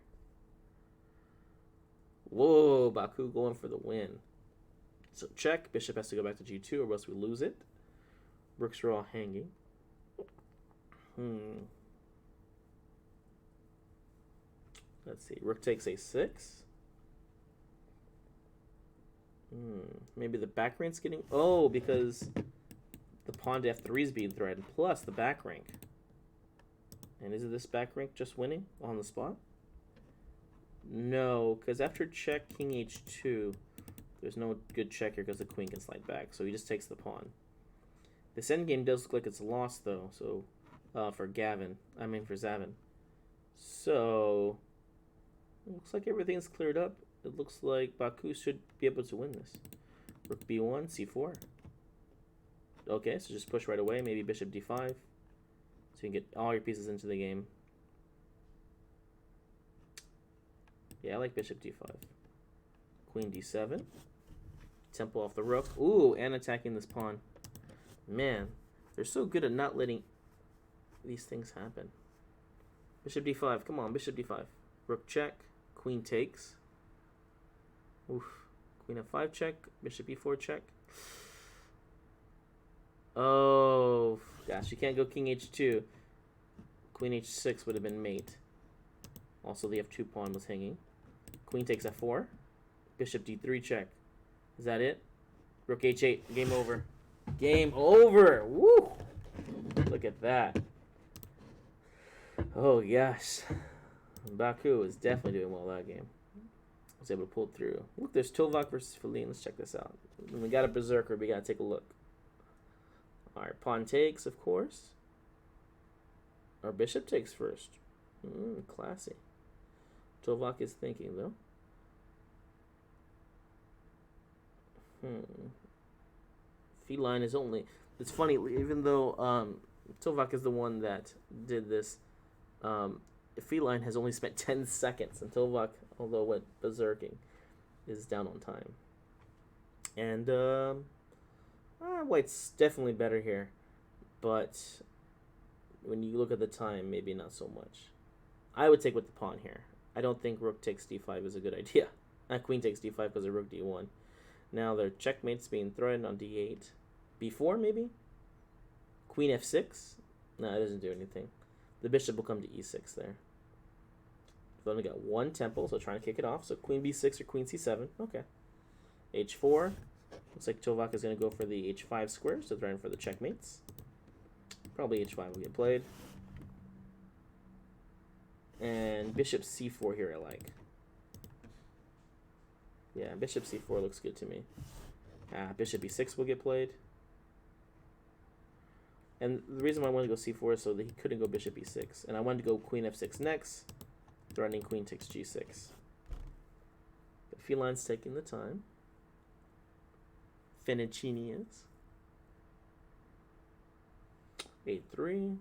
Whoa, Baku going for the win. So check. Bishop has to go back to G2 or else we lose it. Rooks are all hanging. Let's see. Rook takes A6. Maybe the back rank's getting... Oh, because the pawn to F3 is being threatened. Plus the back rank. And is it this back rank just winning on the spot? No, because after check King H2, there's no good check here because the queen can slide back. So he just takes the pawn. This endgame does look like it's lost though. So for Zavin. So looks like everything's cleared up. It looks like Baku should be able to win this. Rook B1, C4. Okay, so just push right away. Maybe bishop D5. So you can get all your pieces into the game. Yeah, I like bishop D5. Queen D7. Tempo off the rook. Ooh, and attacking this pawn. Man, they're so good at not letting these things happen. Bishop D5. Come on, bishop D5. Rook check. Queen takes. Oof. Queen F5 check. Bishop E4 check. Oh, gosh, you can't go King H2. Queen H6 would have been mate. Also, the F2 pawn was hanging. Queen takes F4. Bishop D3 check. Is that it? Rook H8. Game over. Game over. Woo! Look at that. Oh, gosh. Baku is definitely doing well that game. was able to pull it through. Look, there's Tovak versus Feline. Let's check this out. When we got a Berserker, we gotta take a look. Alright, pawn takes, of course. Our bishop takes first. Classy. Tovak is thinking, though. Feline is only... It's funny, even though Tovak is the one that did this, Feline has only spent 10 seconds, and Tovak, although went berserking, is down on time. And White's definitely better here, but when you look at the time, maybe not so much. I would take with the pawn here. I don't think rook takes d5 is a good idea. Queen takes d5 because of rook d1. Now their checkmate's being threatened on d8. b4 maybe? Queen f6? No, it doesn't do anything. The bishop will come to e6 there. We've only got one temple, so trying to kick it off. So queen b6 or queen c7. Okay. h4. Looks like Tovak is going to go for the h5 square, so threatening for the checkmates. Probably h5 will get played. And bishop c4 here I like. Yeah, bishop c4 looks good to me. Bishop e6 will get played. And the reason why I wanted to go c4 is so that he couldn't go bishop e6. And I wanted to go queen f6 next, threatening queen takes g6. But Feline's taking the time. Finicini is. 8-3.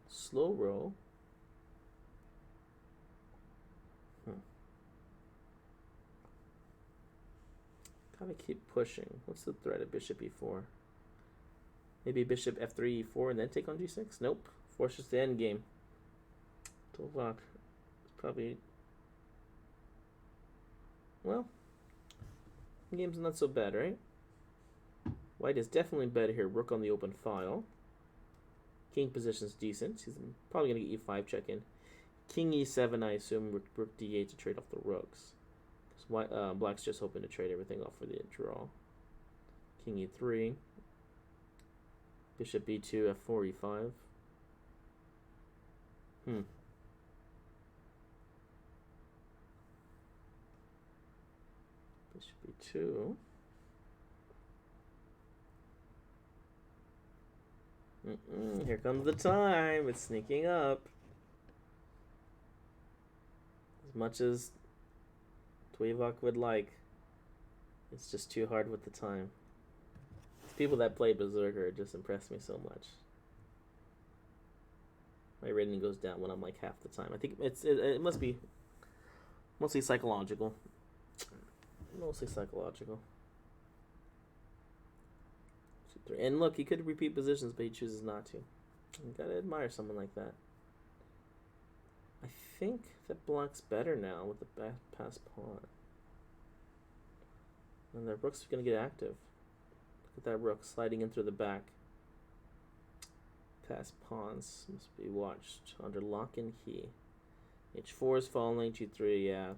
Slow roll. Gotta keep pushing. What's the threat of bishop e4? Maybe bishop f3, e4, and then take on g6? Nope. Forces the end game. Tovak is probably... Well, the game's not so bad, right? White is definitely better here. Rook on the open file. King position's decent. He's probably going to get e5 check in. King e7, I assume. Rook d8 to trade off the rooks. Black's just hoping to trade everything off for the draw. King e3. Bishop b2, f4, e5. Bishop e2. Here comes the time. It's sneaking up. As much as Tovak would like, it's just too hard with the time. People that play Berserker just impress me so much. My rating goes down when I'm like half the time. I think it must be mostly psychological. Mostly psychological. And look, he could repeat positions, but he chooses not to. You gotta admire someone like that. I think that Black's better now with the pass pawn. And the rook's gonna get active. Look at that rook sliding in through the back. Pass pawns must be watched under lock and key. h4 is falling, g3, yeah.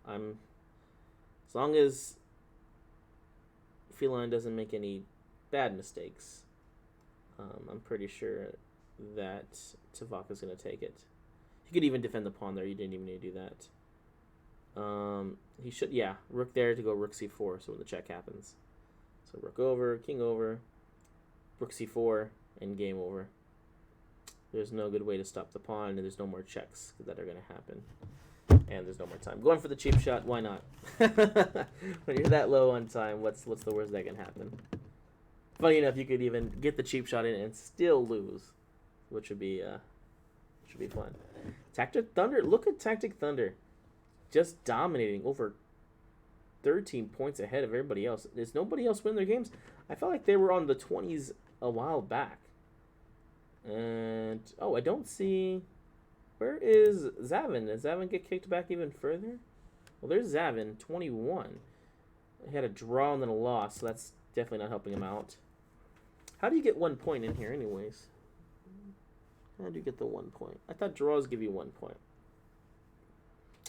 As long as Feline doesn't make any bad mistakes, I'm pretty sure that Tovak is going to take it. He could even defend the pawn there. He didn't even need to do that. He should, yeah, rook there to go rook c4, so when the check happens. So rook over, king over, rook c4, and game over. There's no good way to stop the pawn, and there's no more checks that are going to happen. And there's no more time. Going for the cheap shot, why not? When you're that low on time, what's the worst that can happen? Funny enough, you could even get the cheap shot in and still lose, which would be fun. Tactic Thunder, look at Tactic Thunder, just dominating over 13 points ahead of everybody else. There's nobody else winning their games. I felt like they were on the 20s a while back. And I don't see. Where is Zavin? Does Zavin get kicked back even further? Well, there's Zavin, 21. He had a draw and then a loss, so that's definitely not helping him out. How do you get 1 point in here anyways? How do you get the 1 point? I thought draws give you 1 point.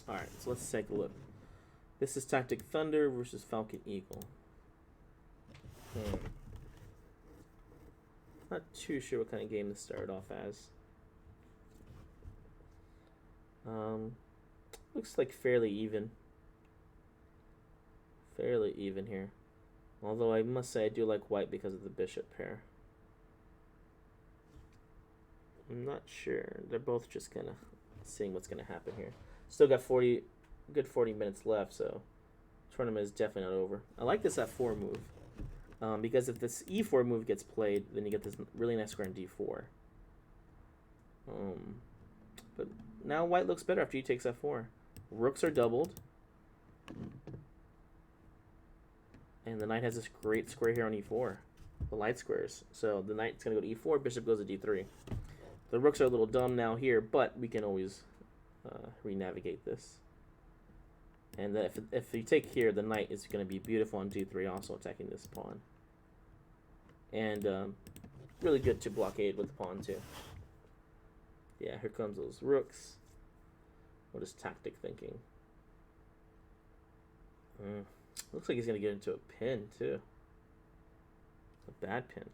Alright, so let's take a look. This is Tactic Thunder versus Falcon Eagle. Not too sure what kind of game this started off as. Looks like fairly even. fairly even here. Although I must say I do like white because of the bishop pair. I'm not sure. They're both just kind of seeing what's going to happen here. Still got good 40 minutes left, so tournament is definitely not over. I like this f4 move because if this e4 move gets played, then you get this really nice square in d4. But now white looks better after he takes f4. Rooks are doubled. And the knight has this great square here on e4. The light squares. So the knight's going to go to e4, bishop goes to d3. The rooks are a little dumb now here, but we can always re-navigate this. And if you take here, the knight is going to be beautiful on d3, also attacking this pawn. And really good to blockade with the pawn, too. Yeah, here comes those rooks. What is tactic thinking? Looks like he's going to get into a pin, too. A bad pin.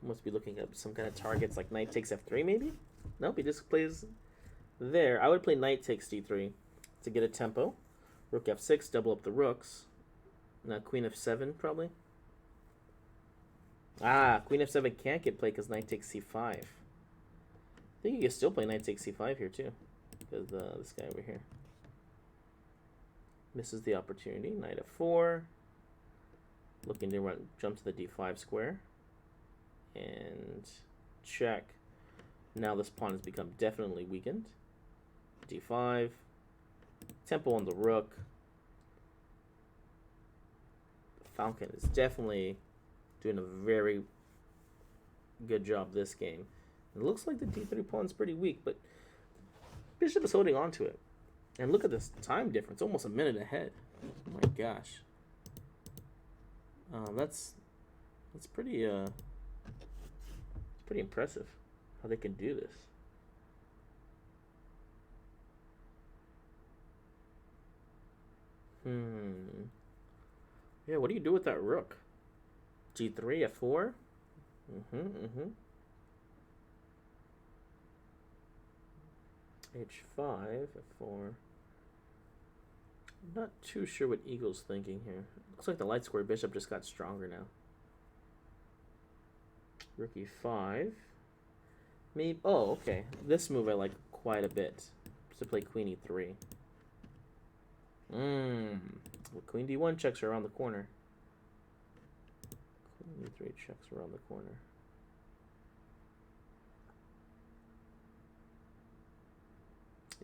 Must be looking at some kind of targets like knight takes f3, maybe? Nope, he just plays there. I would play knight takes d3 to get a tempo. Rook f6, double up the rooks. Now queen f7, probably. Ah, queen f7 can't get played because knight takes c5. I think you can still play knight takes c5 here, too. Because this guy over here misses the opportunity. Knight f4. Looking to jump to the d5 square. And check. Now this pawn has become definitely weakened. d5. Tempo on the rook. The Falcon is definitely doing a very good job this game. It looks like the d3 pawn's pretty weak, but bishop is holding on to it. And look at this time difference, almost a minute ahead. Oh my gosh. That's pretty pretty impressive how they can do this. Yeah, what do you do with that rook? g3, f4? h5, f4. I'm not too sure what Eagle's thinking here. Looks like the light square bishop just got stronger now. Rook e5. Maybe. Oh, okay. This move I like quite a bit. To play queen e3. Well, queen d1 checks are around the corner. Queen e3 checks around the corner.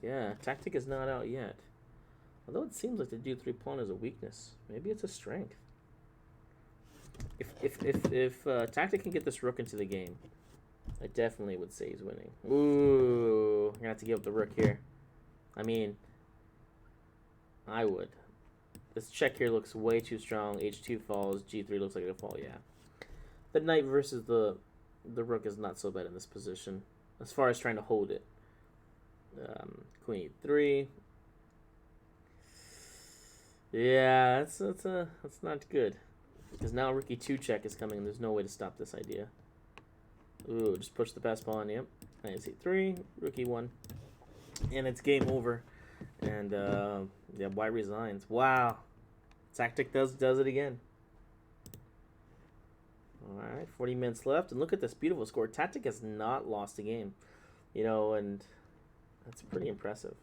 Yeah, tactic is not out yet. Although it seems like the d3 pawn is a weakness. Maybe it's a strength. If tactic can get this rook into the game, I definitely would say he's winning. Ooh, you're gonna have to give up the rook here. I mean, I would. This check here looks way too strong. h2 falls, g3 looks like it'll fall. Yeah, the knight versus the rook is not so bad in this position as far as trying to hold it. Queen e3. Yeah, that's not good. Because now rook e2 check is coming and there's no way to stop this idea. Ooh, just push the pass pawn, yep. Knight c3, rook e1. And it's game over. And yeah, white resigns. Wow. Tactic does it again. Alright, 40 minutes left. And look at this beautiful score. Tactic has not lost a game. You know, and that's pretty impressive.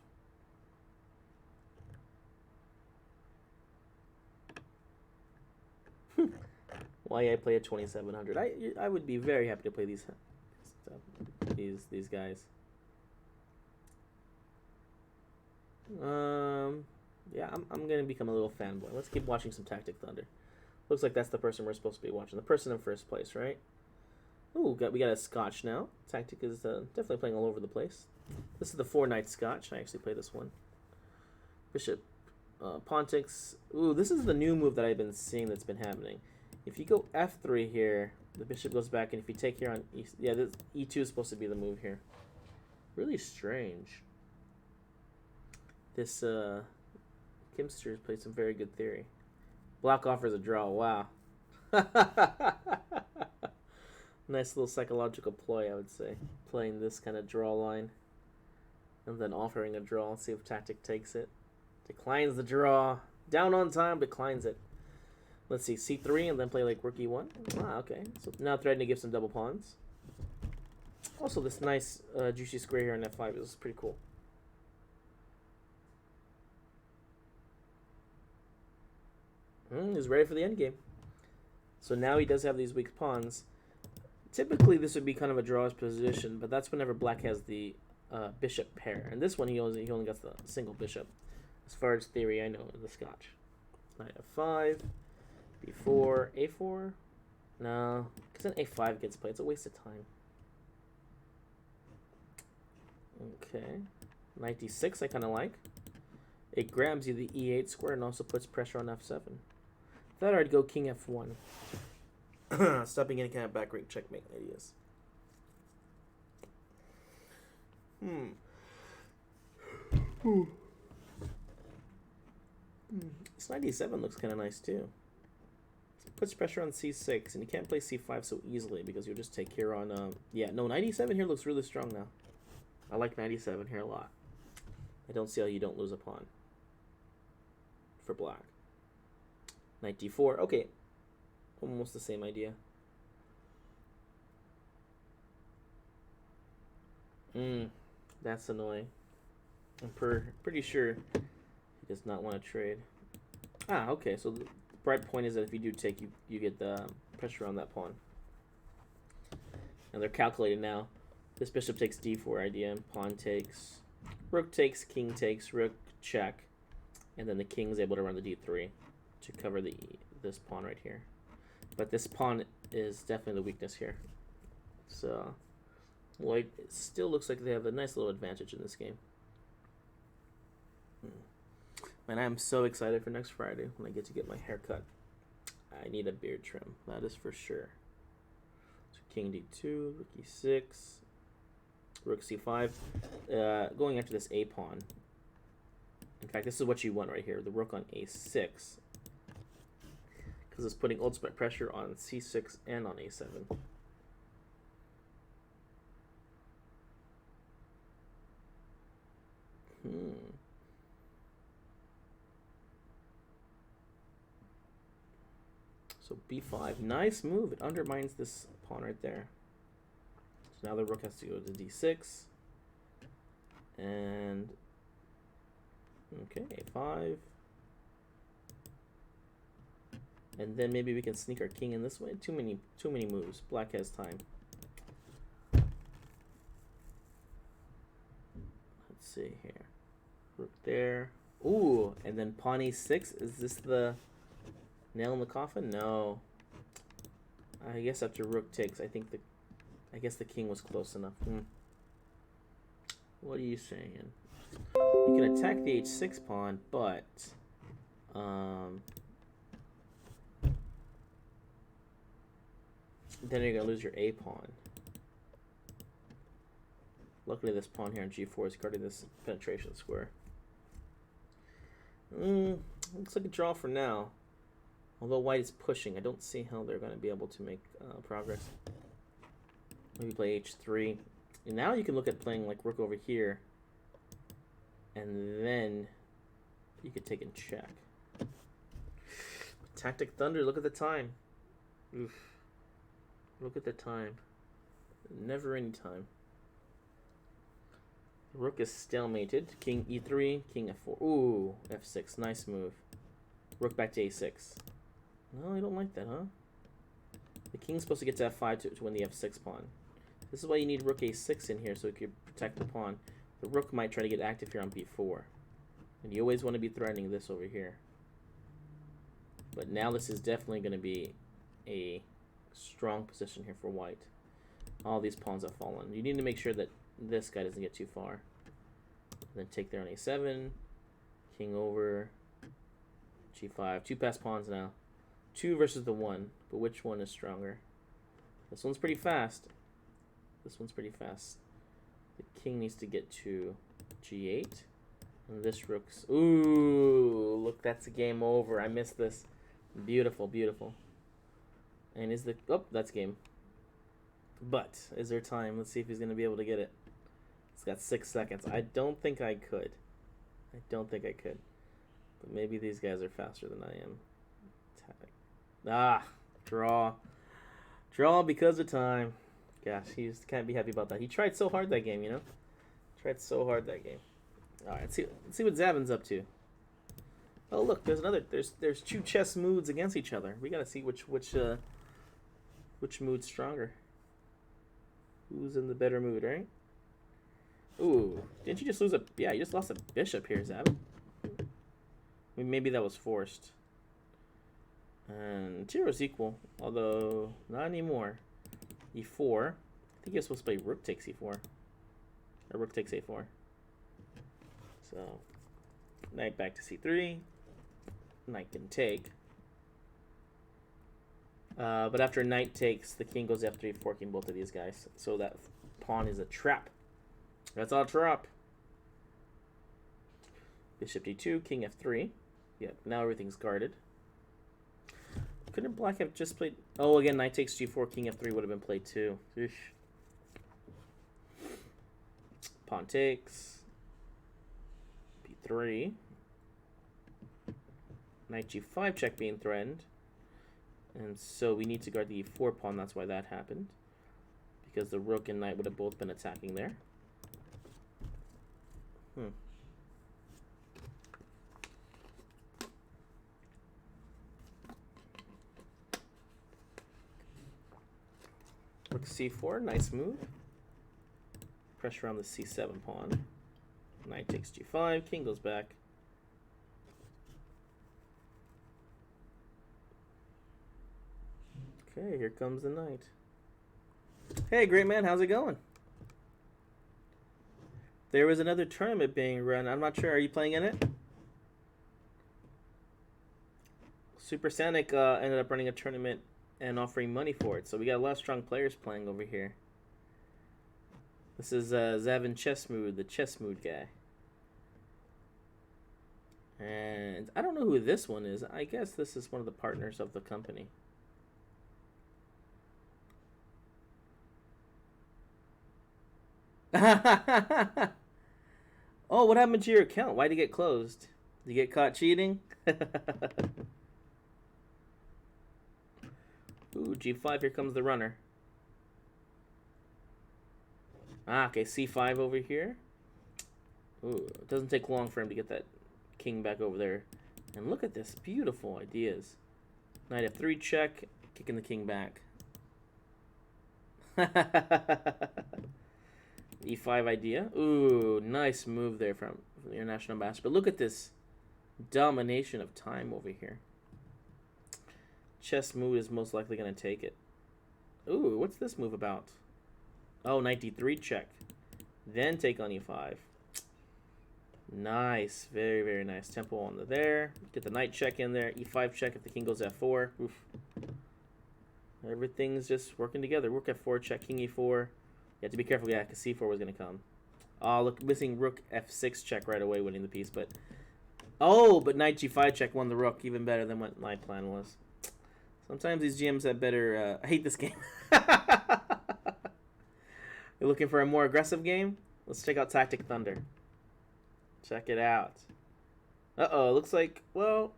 Why I play a 2700? I would be very happy to play these guys. Yeah, I'm gonna become a little fanboy. Let's keep watching some Tactic Thunder. Looks like that's the person we're supposed to be watching. The person in first place, right? Ooh, we got a Scotch now. Tactic is definitely playing all over the place. This is the 4-knight Scotch. I actually play this one. Bishop, pawn takes. Ooh, this is the new move that I've been seeing that's been happening. If you go f3 here, the bishop goes back, and if you take here on yeah, this e2 is supposed to be the move here. Really strange. This Kimster played some very good theory. Block offers a draw. Wow. Nice little psychological ploy, I would say. Playing this kind of draw line. And then offering a draw. See if Tactic takes it. Declines the draw. Down on time, declines it. Let's see, c3 and then play like rook e1. Ah, okay. So now threatening to give some double pawns. Also, this nice juicy square here on f5 is pretty cool. He's ready for the endgame. So now he does have these weak pawns. Typically, this would be kind of a draw's position, but that's whenever black has the bishop pair. And this one, he only gets the single bishop. As far as theory, I know the Scotch. Knight f5, b4, a4. No, because then a5 gets played. It's a waste of time. Okay, knight d6 I kind of like. It grabs you the e8 square and also puts pressure on f7. Thought I'd go king f1. Stopping any kind of back rank checkmate ideas. This knight d7 looks kind of nice too. Puts pressure on c6, and you can't play c5 so easily because you'll just take here on... yeah, no, knight e7 here looks really strong now. I like knight e7 here a lot. I don't see how you don't lose a pawn for black. Knight d4, okay. Almost the same idea. That's annoying. I'm pretty sure he does not want to trade. Ah, okay, so the bright point is that if you do take, you get the pressure on that pawn. And they're calculated now. This bishop takes d4 idea, pawn takes, rook takes, king takes, rook check, and then the king is able to run the d3 to cover this pawn right here. But this pawn is definitely the weakness here. So white still looks like they have a nice little advantage in this game. Man, I'm so excited for next Friday when I get to get my hair cut. I need a beard trim, that is for sure. So king d2, rook e6, rook c5. Going after this a pawn. In fact, this is what you want right here, the rook on a6. Because it's putting ultimate pressure on c6 and on a7. So b5, nice move. It undermines this pawn right there. So now the rook has to go to d6. And okay, a5. And then maybe we can sneak our king in this way. Too many moves. Black has time. Let's see here. Rook there. Ooh, and then pawn e6. Is this the nail in the coffin? No. I guess after rook takes, I guess the king was close enough. What are you saying? You can attack the h6 pawn, but then you're gonna lose your a pawn. Luckily, this pawn here on g4 is guarding this penetration square. Looks like a draw for now. Although white is pushing, I don't see how they're going to be able to make progress. Maybe play h3. And now you can look at playing like rook over here. And then you could take and check. Tactic Thunder, look at the time. Oof. Look at the time. Never any time. Rook is stalemated. King e3, king f4. Ooh, f6, nice move. Rook back to a6. No, I don't like that, huh? The king's supposed to get to f5 to win the f6 pawn. This is why you need rook a6 in here, so it could protect the pawn. The rook might try to get active here on b4. And you always want to be threatening this over here. But now this is definitely going to be a strong position here for white. All these pawns have fallen. You need to make sure that this guy doesn't get too far. And then take there on a7. King over. g5. Two passed pawns now. 2 versus the 1, but which one is stronger? This one's pretty fast. This one's pretty fast. The king needs to get to g8. And this rook's... Ooh, look, that's a game over. I missed this. Beautiful, beautiful. And is the... Oh, that's game. But, is there time? Let's see if he's going to be able to get it. It's got 6 seconds. I don't think I could. I don't think I could. But maybe these guys are faster than I am. Ah, draw. Draw because of time. Gosh, he just can't be happy about that. He tried so hard that game, you know? Tried so hard that game. Alright, let's see what Zavin's up to. Oh look, there's another there's two chess moods against each other. We gotta see which mood's stronger. Who's in the better mood, right? Ooh, didn't you just lose a... Yeah, you just lost a bishop here, Zavin. I mean, maybe that was forced. And 0 is equal, although not anymore. E4. I think you're supposed to play rook takes e4. Or rook takes a4. So, knight back to c3. Knight can take. But after knight takes, the king goes f3, forking both of these guys. So that pawn is a trap. That's all trap. Bishop d2, king f3. Yep, now everything's guarded. Couldn't black have just played... Oh, again, knight takes g4, king f3 would have been played too. Eesh. Pawn takes. b3. Knight g5 check being threatened. And so we need to guard the e4 pawn. That's why that happened. Because the rook and knight would have both been attacking there. Rook c4, nice move. Pressure on the c7 pawn. Knight takes g5, king goes back. Okay, here comes the knight. Hey, great man, how's it going? There was another tournament being run. I'm not sure. Are you playing in it? Supersonic ended up running a tournament and offering money for it. So we got a lot of strong players playing over here. This is Zavin Chessmood, the Chessmood guy. And I don't know who this one is. I guess this is one of the partners of the company. Oh, what happened to your account? Why'd it get closed? Did you get caught cheating? Ooh, g5, here comes the runner. Ah, okay, c5 over here. Ooh, it doesn't take long for him to get that king back over there. And look at this, beautiful ideas. Knight f3 check, kicking the king back. E5 idea. Ooh, nice move there from the international ambassador. But look at this domination of time over here. Chess move is most likely going to take it. Ooh, what's this move about? Oh, knight d3 check. Then take on e5. Nice. Very, very nice. Tempo on the there. Get the knight check in there. e5 check if the king goes f4. Oof. Everything's just working together. Rook f4 check, king e4. You have to be careful, yeah, because c4 was going to come. Oh, look, missing rook f6 check right away, winning the piece, but... Oh, but knight g5 check won the rook, even better than what my plan was. Sometimes these GMs have better... I hate this game. You're looking for a more aggressive game? Let's check out Tactic Thunder. Check it out. Uh-oh, looks like... Well,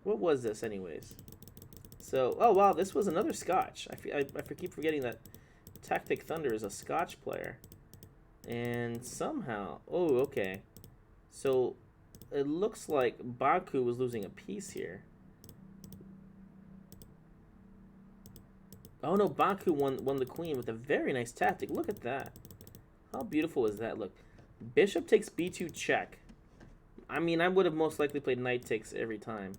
what was this anyways? So, oh, wow, this was another Scotch. I keep forgetting that Tactic Thunder is a Scotch player. And somehow... Oh, okay. So, it looks like Baku was losing a piece here. Oh, no, Baku won the queen with a very nice tactic. Look at that. How beautiful is that? Look. Bishop takes b2 check. I mean, I would have most likely played knight takes every time.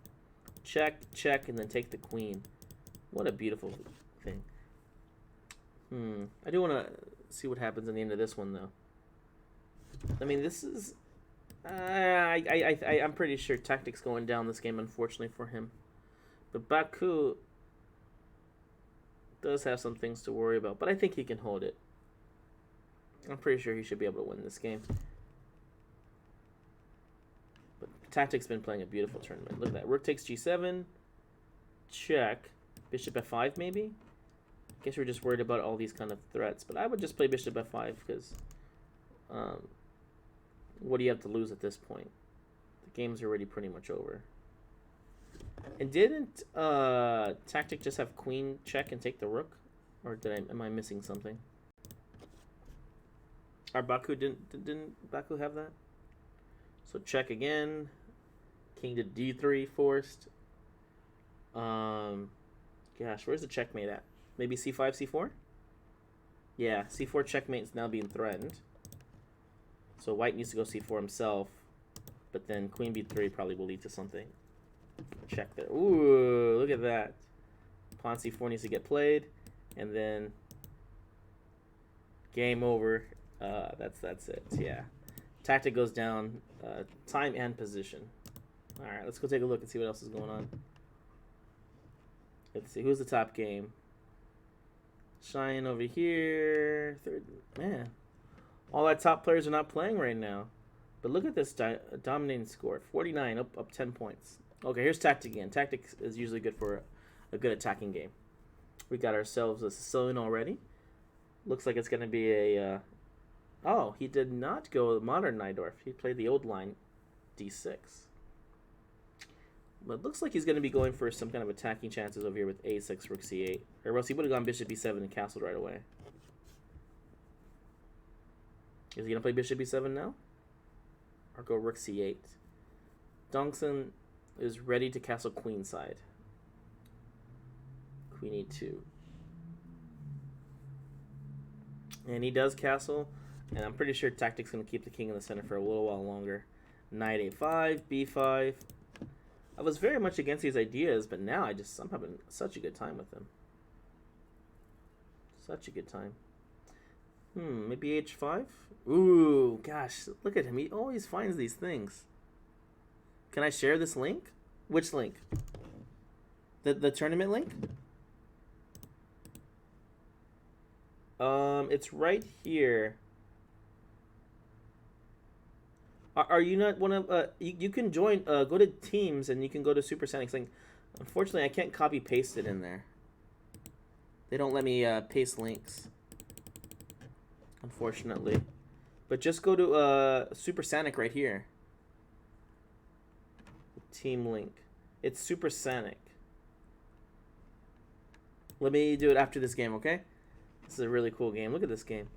Check, check, and then take the queen. What a beautiful thing. I do want to see what happens in the end of this one, though. I mean, this is... I'm pretty sure tactics going down this game, unfortunately, for him. But Baku does have some things to worry about, but I think he can hold it. I'm pretty sure he should be able to win this game. But Tactic's been playing a beautiful tournament. Look at that. Rook takes g7. Check. Bishop f5 maybe? I guess we're just worried about all these kind of threats. But I would just play bishop f5 because Um, what do you have to lose at this point? The game's already pretty much over. And didn't Tactic just have queen check and take the rook? Or am I missing something? Our Baku didn't Baku have that? So check again. King to d3 forced. Gosh, where's the checkmate at? Maybe c5, c4? Yeah, c4 checkmate is now being threatened. So white needs to go c4 himself. But then queen b3 probably will lead to something. Check there. Ooh, look at that. Pawn c4 needs to get played. And then game over. That's it. Yeah. Tactic goes down. Time and position. Alright, let's go take a look and see what else is going on. Let's see. Who's the top game? Cheyenne over here. Third. Man. All our top players are not playing right now. But look at this dominating score. 49, up 10 points. Okay, here's Tactic again. Tactic is usually good for a good attacking game. We got ourselves a Sicilian already. Looks like it's going to be a... oh, he did not go modern Najdorf. He played the old line, d6. But it looks like he's going to be going for some kind of attacking chances over here with a6, rook c8. Or else he would have gone bishop b7 and castled right away. Is he going to play bishop b7 now? Or go rook c8? Dongson is ready to castle queenside. Queen e2. And he does castle. And I'm pretty sure Tactic's going to keep the king in the center for a little while longer. Knight a5, b5. I was very much against these ideas, but now I'm having such a good time with them. Such a good time. Maybe h5? Ooh, gosh, look at him. He always finds these things. Can I share this link? Which link? The tournament link? It's right here. Are you not one of you can join go to Teams and you can go to Supersonic thing. Unfortunately, I can't copy paste it in there. They don't let me paste links. Unfortunately. But just go to Supersonic right here. Team link. It's Supersonic. Let me do it after this game, okay? This is a really cool game. Look at this game.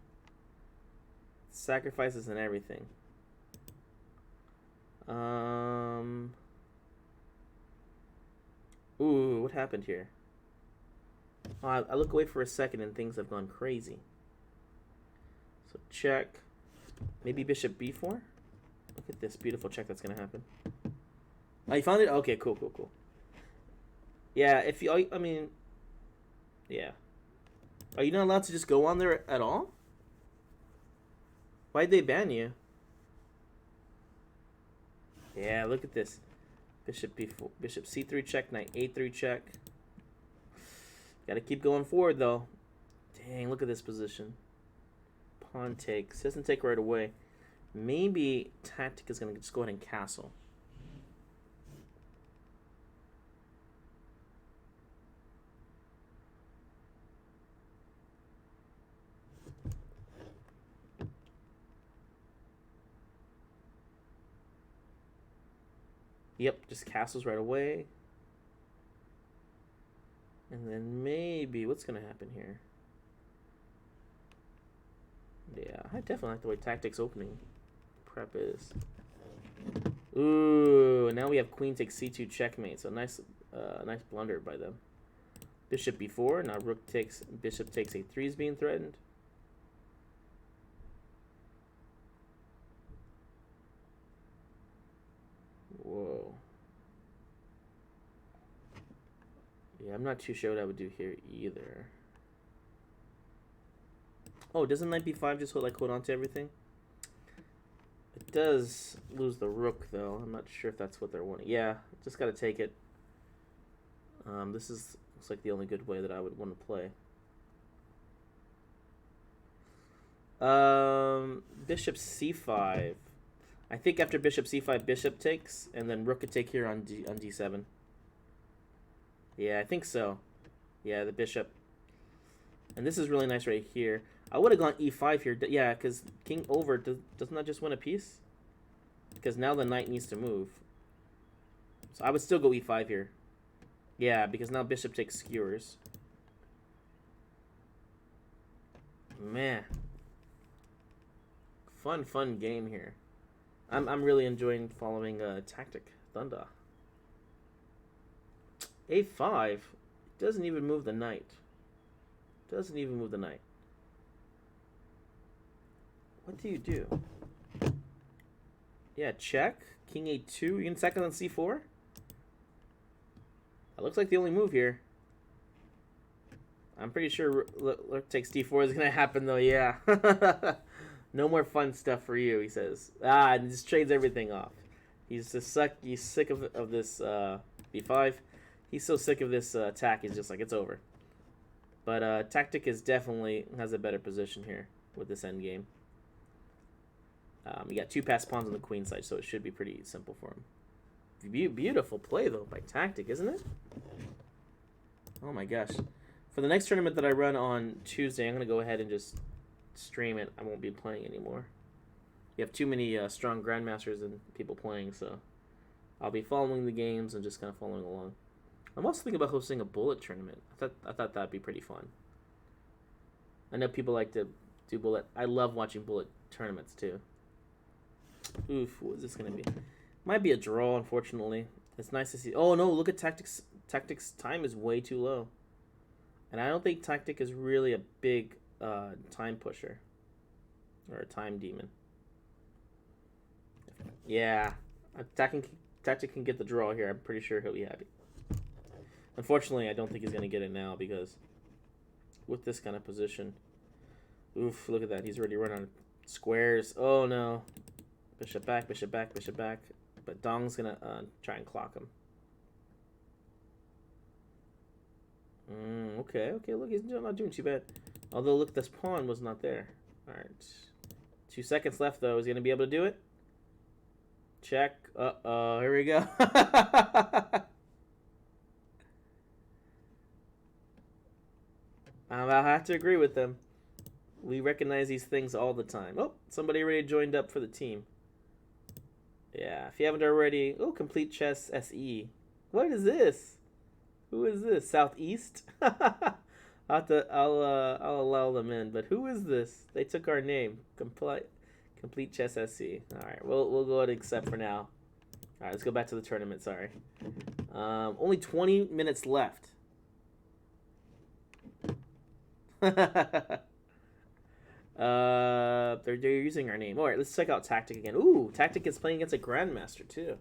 Sacrifices and everything. Ooh, what happened here? Oh, I look away for a second and things have gone crazy. So check. Maybe bishop b4? Look at this beautiful check that's going to happen. Oh, you found it? Okay, cool. Yeah, if you... I mean... Yeah. Are you not allowed to just go on there at all? Why'd they ban you? Yeah, look at this. Bishop b4, bishop c3 check, knight a3 check. Gotta keep going forward though. Dang, look at this position. Pawn takes. Doesn't take right away. Maybe Tactic is gonna just go ahead and castle. Yep, just castles right away. And then maybe, what's going to happen here? Yeah, I definitely like the way Tactic's opening prep is. Ooh, now we have queen takes c2 checkmate. So nice nice blunder by them. Bishop b4, now rook takes, bishop takes a3 is being threatened. Whoa. Yeah, I'm not too sure what I would do here either. Oh, doesn't knight b5 just hold on to everything? It does lose the rook, though. I'm not sure if that's what they're wanting. Yeah, just got to take it. This looks like the only good way that I would want to play. Bishop c5. I think after bishop c5, bishop takes, and then rook could take here on d7. Yeah, I think so. Yeah, the bishop. And this is really nice right here. I would have gone e5 here. Yeah, because king over doesn't that just win a piece? Because now the knight needs to move. So I would still go e5 here. Yeah, because now bishop takes skewers. Man. Fun game here. I'm really enjoying following Tactic Thunder. a5 doesn't even move the knight. Doesn't even move the knight. What do you do? Yeah, check. King a2. You can sack it on c4? That looks like the only move here. I'm pretty sure Rook takes d4 is going to happen, though, yeah. No more fun stuff for you, he says. And just trades everything off. He's just he's sick of this b5. He's so sick of this attack, he's just like, it's over. But Tactic is definitely has a better position here with this endgame. You got 2 passed pawns on the queen side, so it should be pretty simple for him. Beautiful play, though, by Tactic, isn't it? Oh, my gosh. For the next tournament that I run on Tuesday, I'm going to go ahead and just stream it. I won't be playing anymore. You have too many strong grandmasters and people playing, so I'll be following the games and just kind of following along. I'm also thinking about hosting a bullet tournament. I thought that'd be pretty fun. I know people like to do bullet. I love watching bullet tournaments too. Oof, what is this gonna be? Might be a draw, unfortunately. It's nice to see. Oh no, look at Tactic's. Tactic's time is way too low, and I don't think Tactic is really a big time pusher or a time demon. Yeah, Tactic can get the draw here. I'm pretty sure he'll be happy. Unfortunately, I don't think he's going to get it now because with this kind of position... Oof, look at that. He's already run out of squares. Oh, no. Bishop back, bishop back, bishop back. But Dong's going to try and clock him. Okay, look, he's not doing too bad. Although, look, this pawn was not there. All right. 2 seconds left, though. Is he going to be able to do it? Check. Uh-oh, here we go. I'll have to agree with them. We recognize these things all the time. Oh, somebody already joined up for the team. Yeah, if you haven't already... Oh, Complete Chess SE. What is this? Who is this? Southeast? I'll allow them in, but who is this? They took our name. Complete Chess SE. All right, we'll go ahead and accept for now. All right, let's go back to the tournament. Sorry. Only 20 minutes left. They're using our name. All right, let's check out Tactic again. Ooh, Tactic is playing against a Grandmaster too.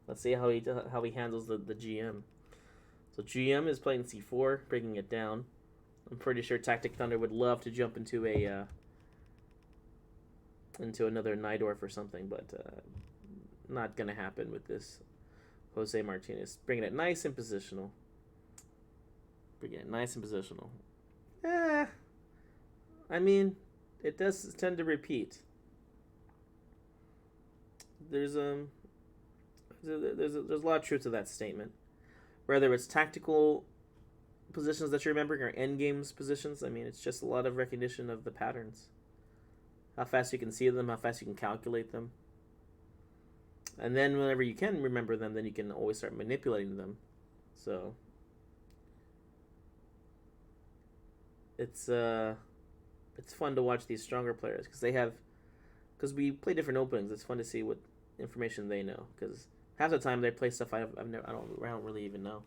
Let's see how he handles the GM. So GM is playing c4, breaking it down. I'm pretty sure Tactic Thunder would love to jump into a into another Najdorf or something, but not gonna happen with this Jose Martinez. Bringing it nice and positional. Bringing it nice and positional. I mean, it does tend to repeat. There's a lot of truth to that statement. Whether it's tactical positions that you're remembering or endgames positions, I mean, it's just a lot of recognition of the patterns. How fast you can see them, how fast you can calculate them. And then whenever you can remember them, then you can always start manipulating them. So it's fun to watch these stronger players because we play different openings. It's fun to see what information they know because half the time they play stuff I don't really even know.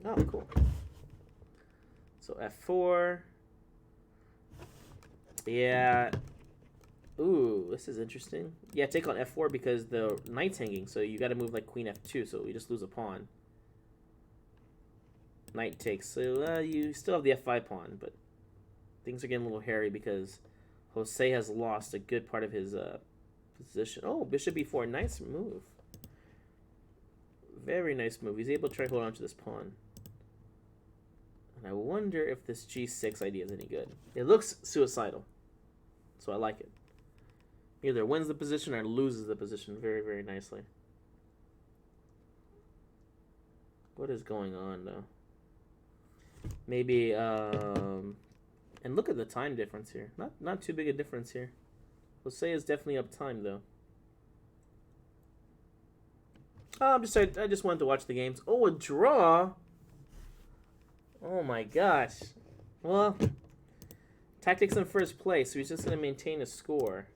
Oh, cool. So f4. Yeah. Ooh, this is interesting. Yeah, take on f4 because the knight's hanging, so you got to move like queen f2, so you just lose a pawn. Knight takes, so you still have the f5 pawn, but things are getting a little hairy because Jose has lost a good part of his position. Oh, bishop b4, nice move. Very nice move. He's able to try to hold on to this pawn. And I wonder if this g6 idea is any good. It looks suicidal, so I like it. Either wins the position or loses the position very, very nicely. What is going on though? Maybe and look at the time difference here. Not too big a difference here. Jose is definitely up time though. Oh, I just wanted to watch the games. Oh, a draw. Oh my gosh. Well, Tactics in first place, so he's just gonna maintain a score.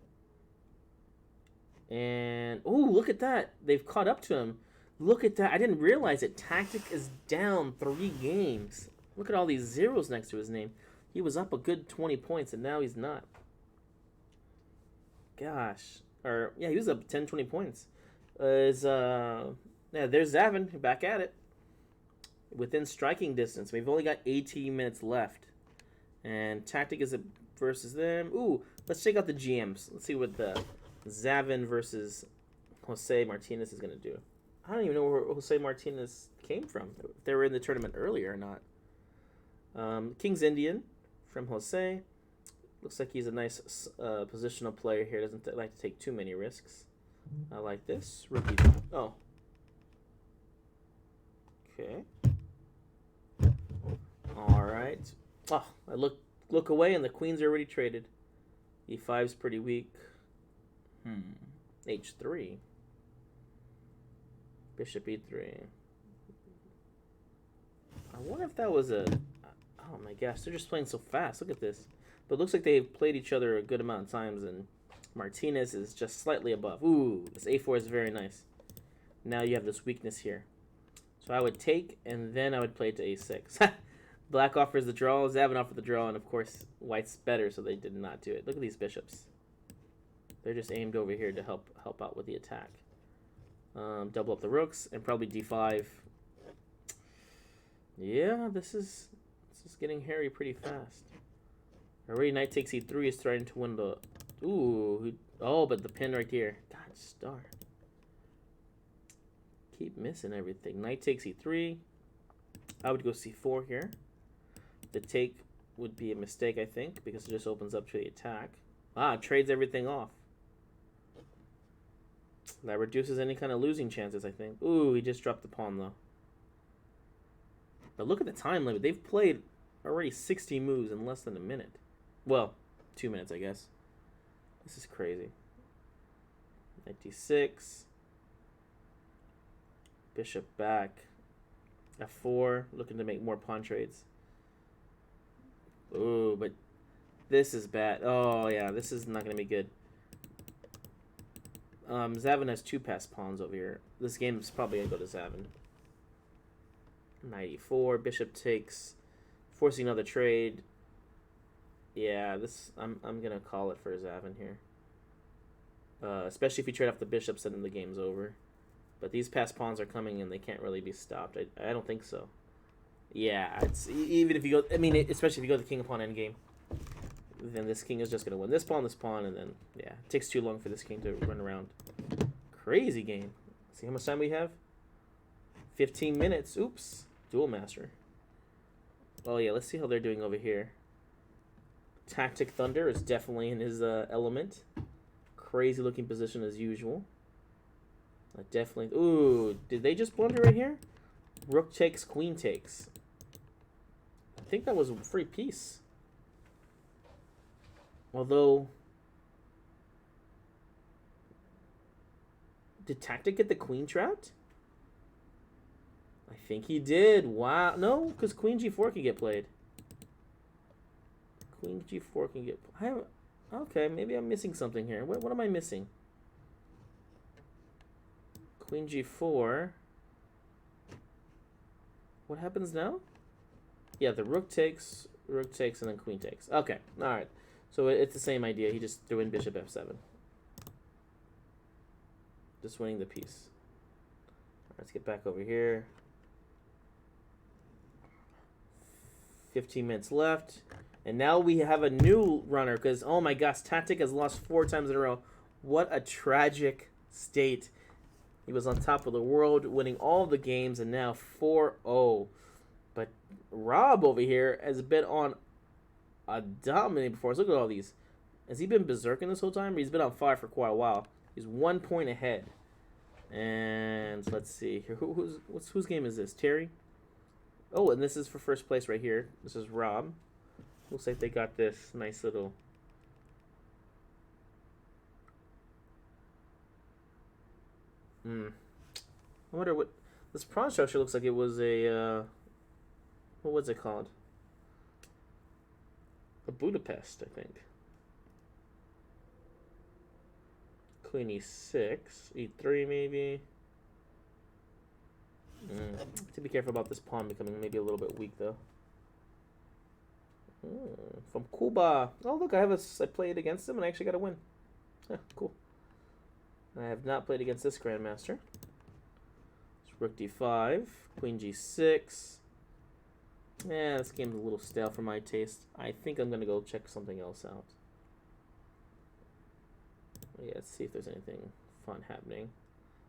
And oh, look at that! They've caught up to him. Look at that! I didn't realize it. Tactic is down 3 games. Look at all these zeros next to his name. He was up a good 20 points, and now he's not. Gosh, or yeah, he was up 10, 20 points. Yeah, there's Zavin back at it. Within striking distance. We've only got 18 minutes left. And Tactic is versus them. Ooh, let's check out the GMs. Let's see what the Zavin versus Jose Martinez is going to do. I don't even know where Jose Martinez came from. If they were in the tournament earlier or not. King's Indian from Jose. Looks like he's a nice positional player here. Doesn't like to take too many risks. I like this. Rookie. Oh. Okay. All right. Oh, I look away and the queens are already traded. E5's pretty weak. H3. Bishop E3. I wonder if that was a... Oh my gosh, they're just playing so fast. Look at this. But it looks like they've played each other a good amount of times, and Martinez is just slightly above. Ooh, this A4 is very nice. Now you have this weakness here. So I would take, and then I would play it to A6. Black offers the draw, Zavin offered the draw, and of course White's better, so they did not do it. Look at these bishops. They're just aimed over here to help out with the attack. Double up the rooks, and probably D5. Yeah, this is getting hairy pretty fast. Already knight takes E3 is starting to win the... Ooh, oh, but the pin right here. God, star. Keep missing everything. Knight takes E3. I would go C4 here. The take would be a mistake, I think, because it just opens up to the attack. Ah, trades everything off. That reduces any kind of losing chances, I think. Ooh, he just dropped the pawn, though. But look at the time limit. They've played already 60 moves in less than a minute. Well, 2 minutes, I guess. This is crazy. Knight D6. Bishop back. F4, looking to make more pawn trades. Ooh, but this is bad. Oh, yeah, this is not going to be good. Zavin has 2 passed pawns over here. This game is probably going to go to Zavin. Knight E4, bishop takes, forcing another trade. Yeah, this I'm going to call it for Zavin here. Especially if you trade off the bishops, then the game's over. But these passed pawns are coming and they can't really be stopped. I don't think so. Yeah, it's even if you go... I mean, especially if you go to the king pawn endgame, then this king is just going to win this pawn, and then, yeah. It takes too long for this king to run around. Crazy game. See how much time we have? 15 minutes. Oops. Duel Master. Oh, yeah, let's see how they're doing over here. Tactic Thunder is definitely in his element. Crazy looking position as usual. Definitely. Ooh, did they just blunder right here? Rook takes, queen takes. I think that was a free piece. Although, did Tactic get the queen trapped? I think he did. Wow. No, because queen G4 can get played. Queen G4 can get... Okay, maybe I'm missing something here. What am I missing? Queen G4. What happens now? Yeah, the rook takes, and then queen takes. Okay, all right. So it's the same idea. He just threw in bishop F7. Just winning the piece. Let's get back over here. 15 minutes left. And now we have a new runner because, oh my gosh, Tactic has lost 4 times in a row. What a tragic state. He was on top of the world, winning all the games, and now 4-0. But Rob over here has been on a dominating performance. Look at all these. Has he been berserking this whole time? He's been on fire for quite a while. He's 1 point ahead. And let's see here. Whose game is this? Terry? Oh, and this is for first place right here. This is Rob. Looks like they got this nice little. I wonder what this pawn structure looks like. It was a what was it called? A Budapest, I think. Queen e6, e3 maybe. To be careful about this pawn becoming maybe a little bit weak though. From Cuba. Oh look, I played against him and I actually got a win. Yeah, cool. I have not played against this grandmaster. It's rook d5, queen g6. Yeah, this game's a little stale for my taste. I think I'm gonna go check something else out. Yeah, let's see if there's anything fun happening.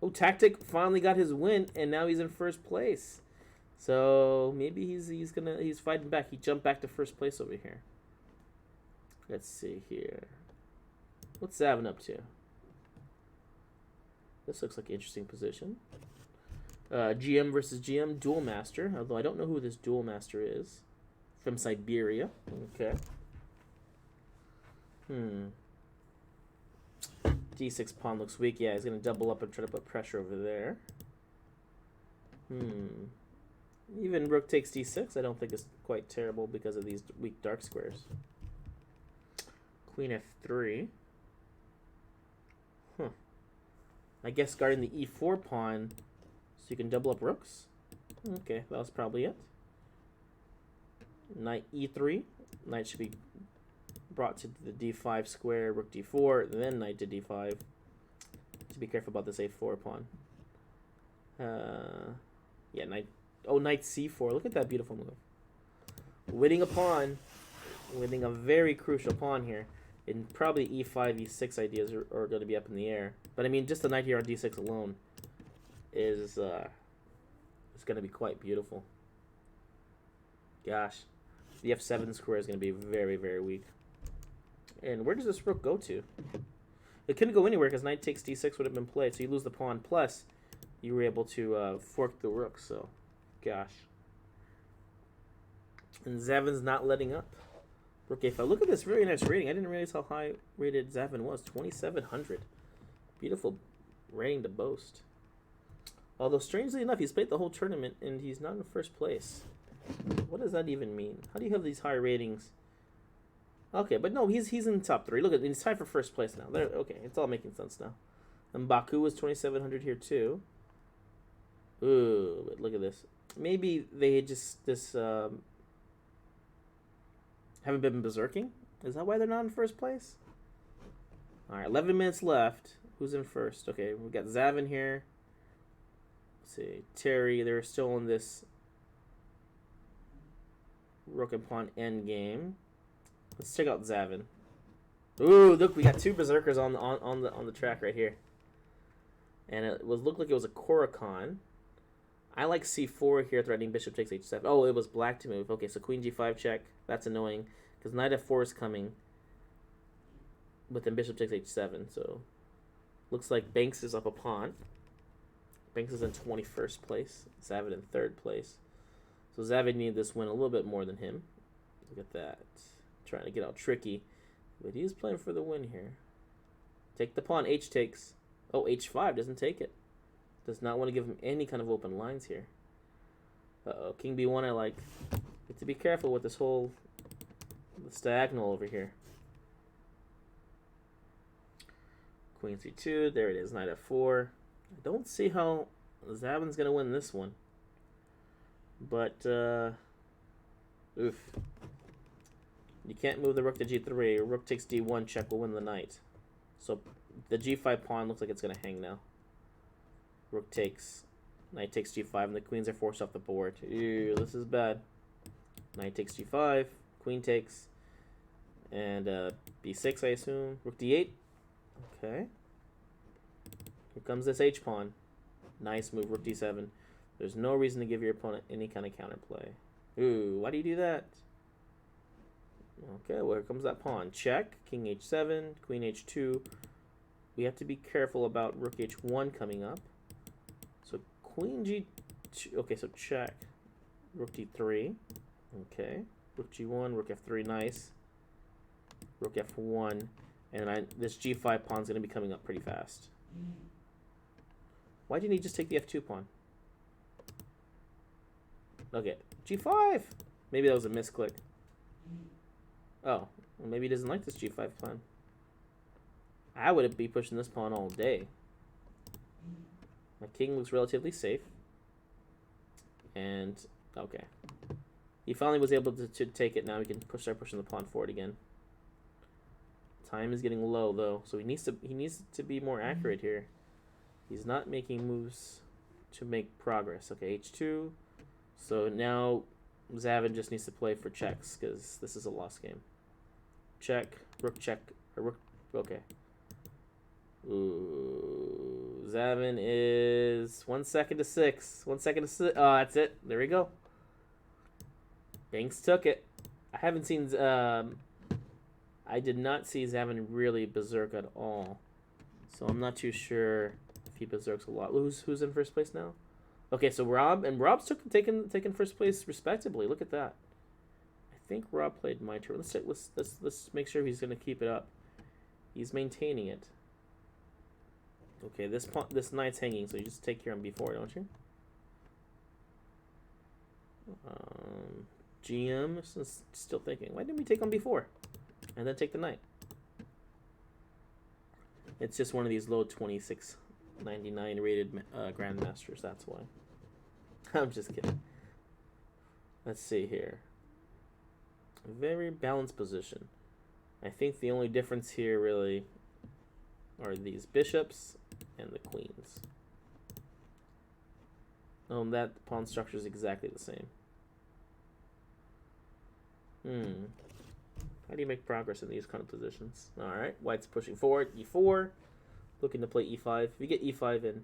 Oh, Tactic finally got his win, and now he's in first place. So maybe he's fighting back. He jumped back to first place over here. Let's see here. What's Zavin up to? This looks like an interesting position. GM versus GM, Duel Master. Although I don't know who this Duel Master is. From Siberia. Okay. D6 pawn looks weak. Yeah, he's going to double up and try to put pressure over there. Even rook takes d6 I don't think is quite terrible because of these weak dark squares. Queen f3. I guess guarding the e4 pawn so you can double up rooks. Okay, that was probably it. Knight e3. Knight should be brought to the d5 square, rook d4, then knight to d5. To be careful about this a4 pawn. Yeah, knight. Oh, knight c4. Look at that beautiful move. Winning a pawn. Winning a very crucial pawn here. And probably e5, e6 ideas are going to be up in the air. But I mean, just the knight here on d6 alone is going to be quite beautiful. Gosh, the f7 square is going to be very, very weak. And where does this rook go to? It couldn't go anywhere because knight takes d6 would have been played, so you lose the pawn. Plus, you were able to fork the rook. So, gosh. And Zavin's not letting up. Rook a5. Look at this really nice rating. I didn't realize how high rated Zavin was. 2,700. Beautiful rating to boast. Although, strangely enough, he's played the whole tournament and he's not in first place. What does that even mean? How do you have these high ratings? Okay, but no, he's in the top 3. Look at he's tied for first place now. There, okay, it's all making sense now. And Baku was 2,700 here too. Ooh, but look at this. Maybe they just haven't been berserking? Is that why they're not in first place? All right, 11 minutes left. Who's in first? Okay, we got Zavin here. Let's see, Terry. They're still in this rook and pawn end game. Let's check out Zavin. Ooh, look, we got 2 berserkers on the track right here, and it looked like it was a Korokon. I like c4 here, threatening bishop takes h7. Oh, it was black to move. Okay, so queen g5 check. That's annoying because knight f4 is coming, but then bishop takes h7. So looks like Banks is up a pawn. Banks is in 21st place. Zavin in 3rd place. So Zavin needed this win a little bit more than him. Look at that. Trying to get out tricky. But he's playing for the win here. Take the pawn. H takes. Oh, h5 doesn't take it. Does not want to give him any kind of open lines here. Uh-oh. King b1 I like. Have to be careful with this whole this diagonal over here. Queen c2. There it is. Knight f4. I don't see how Zavin's going to win this one. But, oof. You can't move the rook to g3. Rook takes d1 check will win the knight. So the g5 pawn looks like it's going to hang now. Rook takes. Knight takes g5, and the queens are forced off the board. Ew, this is bad. Knight takes g5. Queen takes. And b6, I assume. Rook d8. Okay. Here comes this h-pawn. Nice move, rook d7. There's no reason to give your opponent any kind of counterplay. Ooh, why do you do that? Okay, well, here comes that pawn. Check. King h7, queen h2. We have to be careful about rook h1 coming up. Queen G2. Okay, so check. Rook D3. Okay. Rook G1, Rook F3, nice. Rook F1. And this G5 pawn's going to be coming up pretty fast. Why didn't he just take the F2 pawn? Okay, G5! Maybe that was a misclick. Oh, well, maybe he doesn't like this G5 plan. I would be pushing this pawn all day. My king looks relatively safe. And, okay. He finally was able to take it. Now we can start pushing the pawn forward again. Time is getting low, though, so he needs to be more accurate here. He's not making moves to make progress. Okay, H2. So now Zavin just needs to play for checks, because this is a lost game. Check, or rook, okay. Ooh, Zavin is 1 second to 6. 1 second to 6. Oh, that's it. There we go. Banks took it. I haven't seen, I did not see Zavin really berserk at all. So I'm not too sure if he berserks a lot. Who's in first place now? Okay, so Rob's taken first place respectably. Look at that. I think Rob played my turn. Let's make sure he's gonna keep it up. He's maintaining it. Okay, this knight's hanging, so you just take care on b4, don't you? GM is still thinking. Why didn't we take on b4 and then take the knight? It's just one of these low 2699 rated grandmasters. That's why. I'm just kidding. Let's see here. A very balanced position. I think the only difference here really are these bishops and the queens. That pawn structure is exactly the same. How do you make progress in these kind of positions? Alright, white's pushing forward, e4, looking to play e5. If you get e5 in,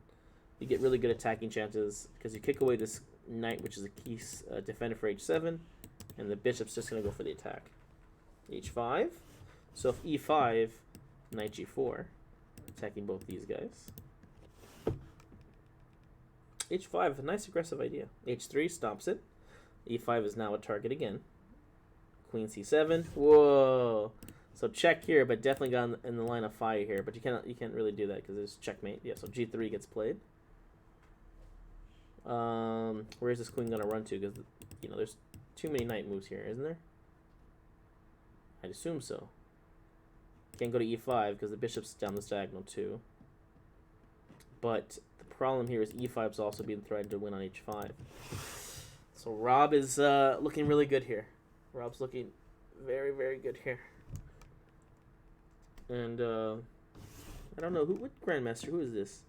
you get really good attacking chances, because you kick away this knight, which is a key defender for h7, and the bishop's just going to go for the attack. h5, so if e5, knight g4, attacking both these guys. h5, a nice aggressive idea. h3 stops it. e5 is now a target again. Queen c7. Whoa. So check here, but definitely got in the line of fire here. But you can't really do that because there's checkmate. Yeah. So g3 gets played. Where is this queen gonna run to? Because there's too many knight moves here, isn't there? I'd assume so. Can't go to e5 because the bishop's down this diagonal too. But the problem here is e5's also being threatened to win on h5. So Rob is looking really good here. Rob's looking very, very good here. And, I don't know, what grandmaster, who is this?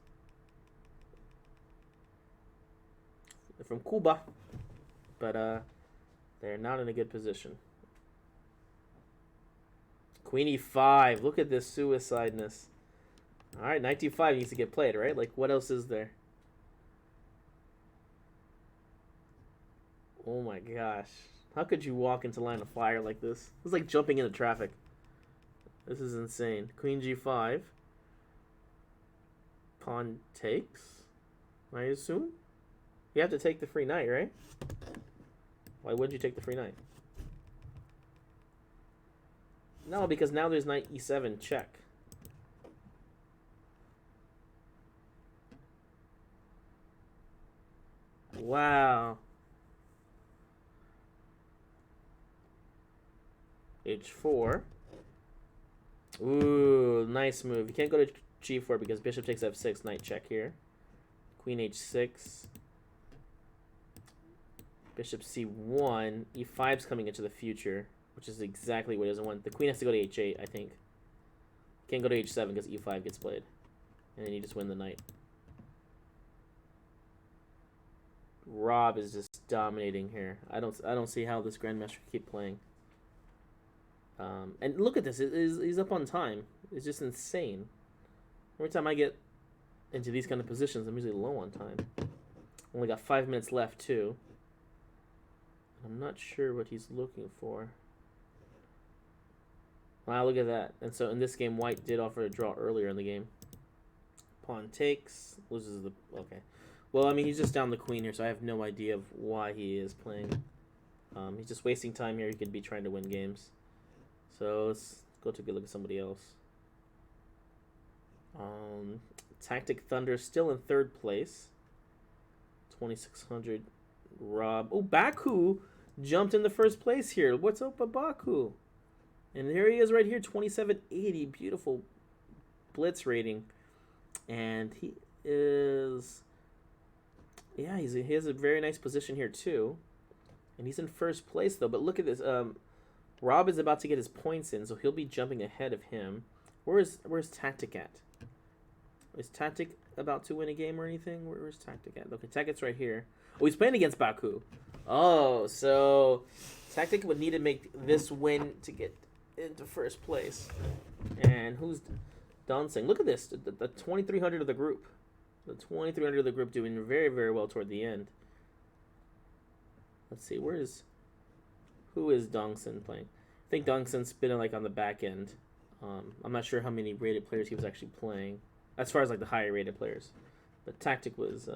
They're from Cuba. But, they're not in a good position. Queen e5, look at this suicideness. Alright, knight d5 needs to get played, right? Like, what else is there? Oh my gosh. How could you walk into line of fire like this? It's like jumping into traffic. This is insane. Queen g5. Pawn takes, I assume? You have to take the free knight, right? Why wouldn't you take the free knight? No, because now there's knight e7 check. Wow. h4. Ooh, nice move. You can't go to g4 because bishop takes f6. Knight check here. Queen h6. Bishop c1. e5's coming into the future, which is exactly what he doesn't want. The queen has to go to h8, I think. Can't go to h7 because e5 gets played. And then you just win the knight. Rob is just dominating here. I don't see how this grandmaster can keep playing. And look at this. He's up on time. It's just insane. Every time I get into these kind of positions, I'm usually low on time. Only got 5 minutes left, too. I'm not sure what he's looking for. Wow, look at that. And so in this game, white did offer a draw earlier in the game. Pawn takes. Loses the... Okay. Well, I mean, he's just down the queen here, so I have no idea of why he is playing. He's just wasting time here. He could be trying to win games. So let's go take a look at somebody else. Tactic Thunder still in third place. 2,600. Rob. Oh, Baku jumped into first place here. What's up with Baku? And there he is right here, 2780. Beautiful blitz rating. And he is... Yeah, he has a very nice position here too. And he's in first place though. But look at this. Rob is about to get his points in, so he'll be jumping ahead of him. Where's Tactic at? Is Tactic about to win a game or anything? Where's Tactic at? Okay, Tactic's right here. Oh, he's playing against Baku. Oh, so Tactic would need to make this win to get into first place. And who's dancing? Look at this. The 2,300 of the group. The 2,300 of the group doing very, very well toward the end. Let's see. Who is Dongson playing? I think Dongson's been like on the back end. I'm not sure how many rated players he was actually playing. As far as like the higher rated players. But Tactic was...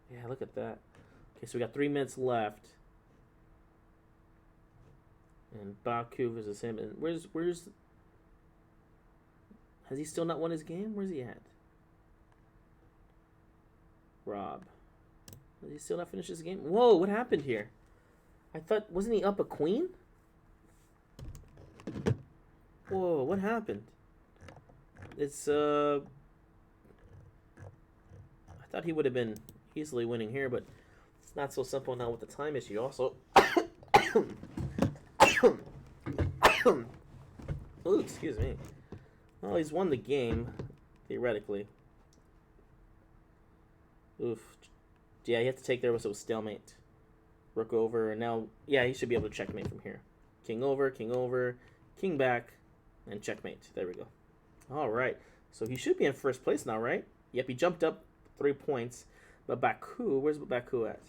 yeah, look at that. Okay, so we got 3 minutes left. And Baku versus him. And where's... Has he still not won his game? Where's he at? Rob. Did he still not finish his game? Whoa, what happened here? I thought... Wasn't he up a queen? Whoa, what happened? It's, I thought he would have been easily winning here, but it's not so simple now with the time issue also. Oh, excuse me. Well, he's won the game, theoretically. Oof. Yeah, he had to take there, so it was stalemate. Rook over, and now, yeah, he should be able to checkmate from here. King over, king back, and checkmate. There we go. All right. So he should be in first place now, right? Yep, he jumped up 3 points. But Baku, where's Baku at?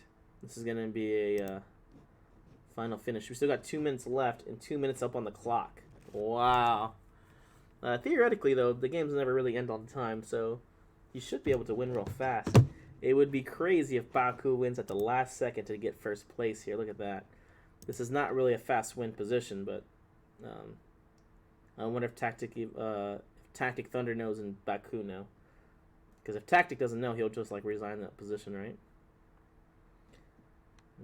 This is going to be a final finish. We still got 2 minutes left and 2 minutes up on the clock. Wow. Theoretically, though, the games never really end on time, so you should be able to win real fast. It would be crazy if Baku wins at the last second to get first place here. Look at that. This is not really a fast win position, but I wonder if Tactic Thunder knows and Baku know. Because if Tactic doesn't know, he'll just like resign that position, right?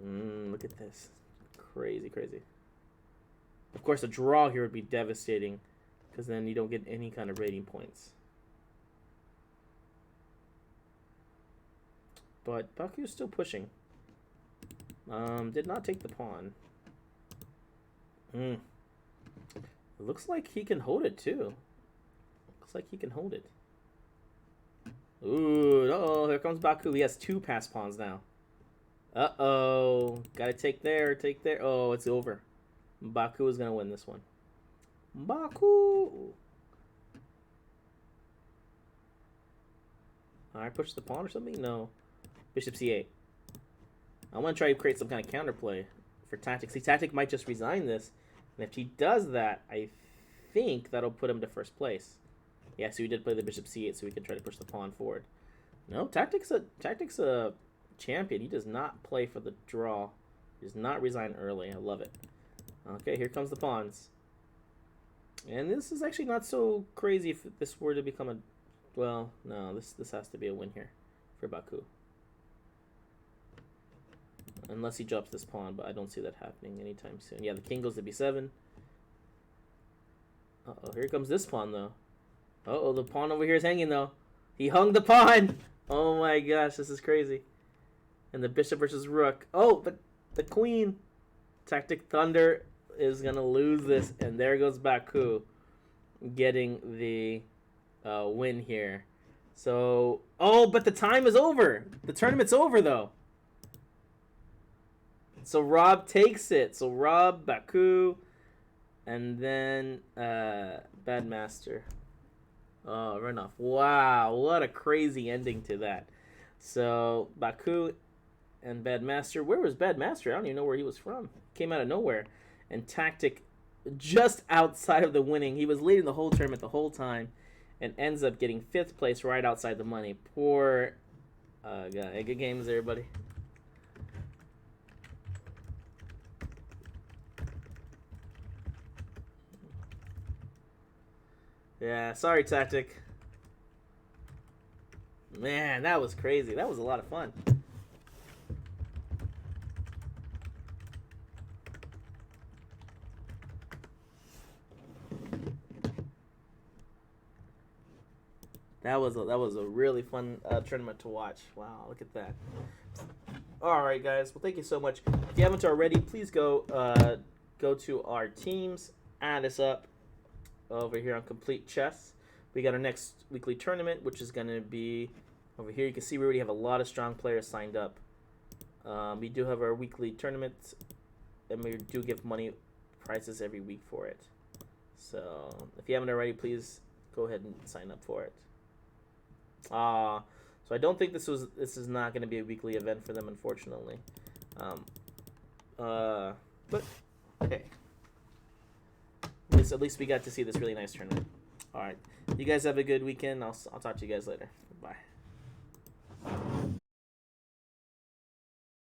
Look at this. Crazy, crazy. Of course, a draw here would be devastating, because then you don't get any kind of rating points. But Baku is still pushing. Did not take the pawn. It looks like he can hold it too. Looks like he can hold it. Ooh, uh-oh, here comes Baku. He has 2 pass pawns now. Uh-oh. Gotta take there, take there. Oh, it's over. Baku is gonna win this one. Baku! Alright, push the pawn or something? No. Bishop c8. I want to try to create some kind of counterplay for Tactic. See, Tactic might just resign this. And if he does that, I think that'll put him to first place. Yeah, so he did play the bishop c8, so we can try to push the pawn forward. No, Tactic's a champion. He does not play for the draw. He does not resign early. I love it. Okay, here comes the pawns. And this is actually not so crazy if this were to become a... Well, no, this has to be a win here for Baku. Unless he drops this pawn, but I don't see that happening anytime soon. Yeah, the king goes to b7. Uh-oh, here comes this pawn, though. Uh-oh, the pawn over here is hanging, though. He hung the pawn! Oh my gosh, this is crazy. And the bishop versus rook. Oh, but the queen. Tactic Thunder is going to lose this, and there goes Baku getting the win here. So, oh, but the time is over. The tournament's over, though. So Rob takes it. So Rob, Baku, and then Bad Master. Oh, run off. Wow, what a crazy ending to that. So Baku and Bad Master. Where was Bad Master? I don't even know where he was from. Came out of nowhere. And Tactic just outside of the winning. He was leading the whole tournament the whole time and ends up getting 5th place right outside the money. Poor Good games, everybody. Yeah, sorry, Tactic. Man, that was crazy. That was a lot of fun. That was a really fun tournament to watch. Wow, look at that. All right, guys. Well, thank you so much. If you haven't already, please go to our teams, add us up over here on Complete Chess. We got our next weekly tournament, which is going to be over here. You can see we already have a lot of strong players signed up. We do have our weekly tournament, and we do give money prizes every week for it. So if you haven't already, please go ahead and sign up for it. So I don't think this is not going to be a weekly event for them, unfortunately. But hey, at least we got to see this really nice tournament. All right, you guys have a good weekend. I'll talk to you guys later. Bye.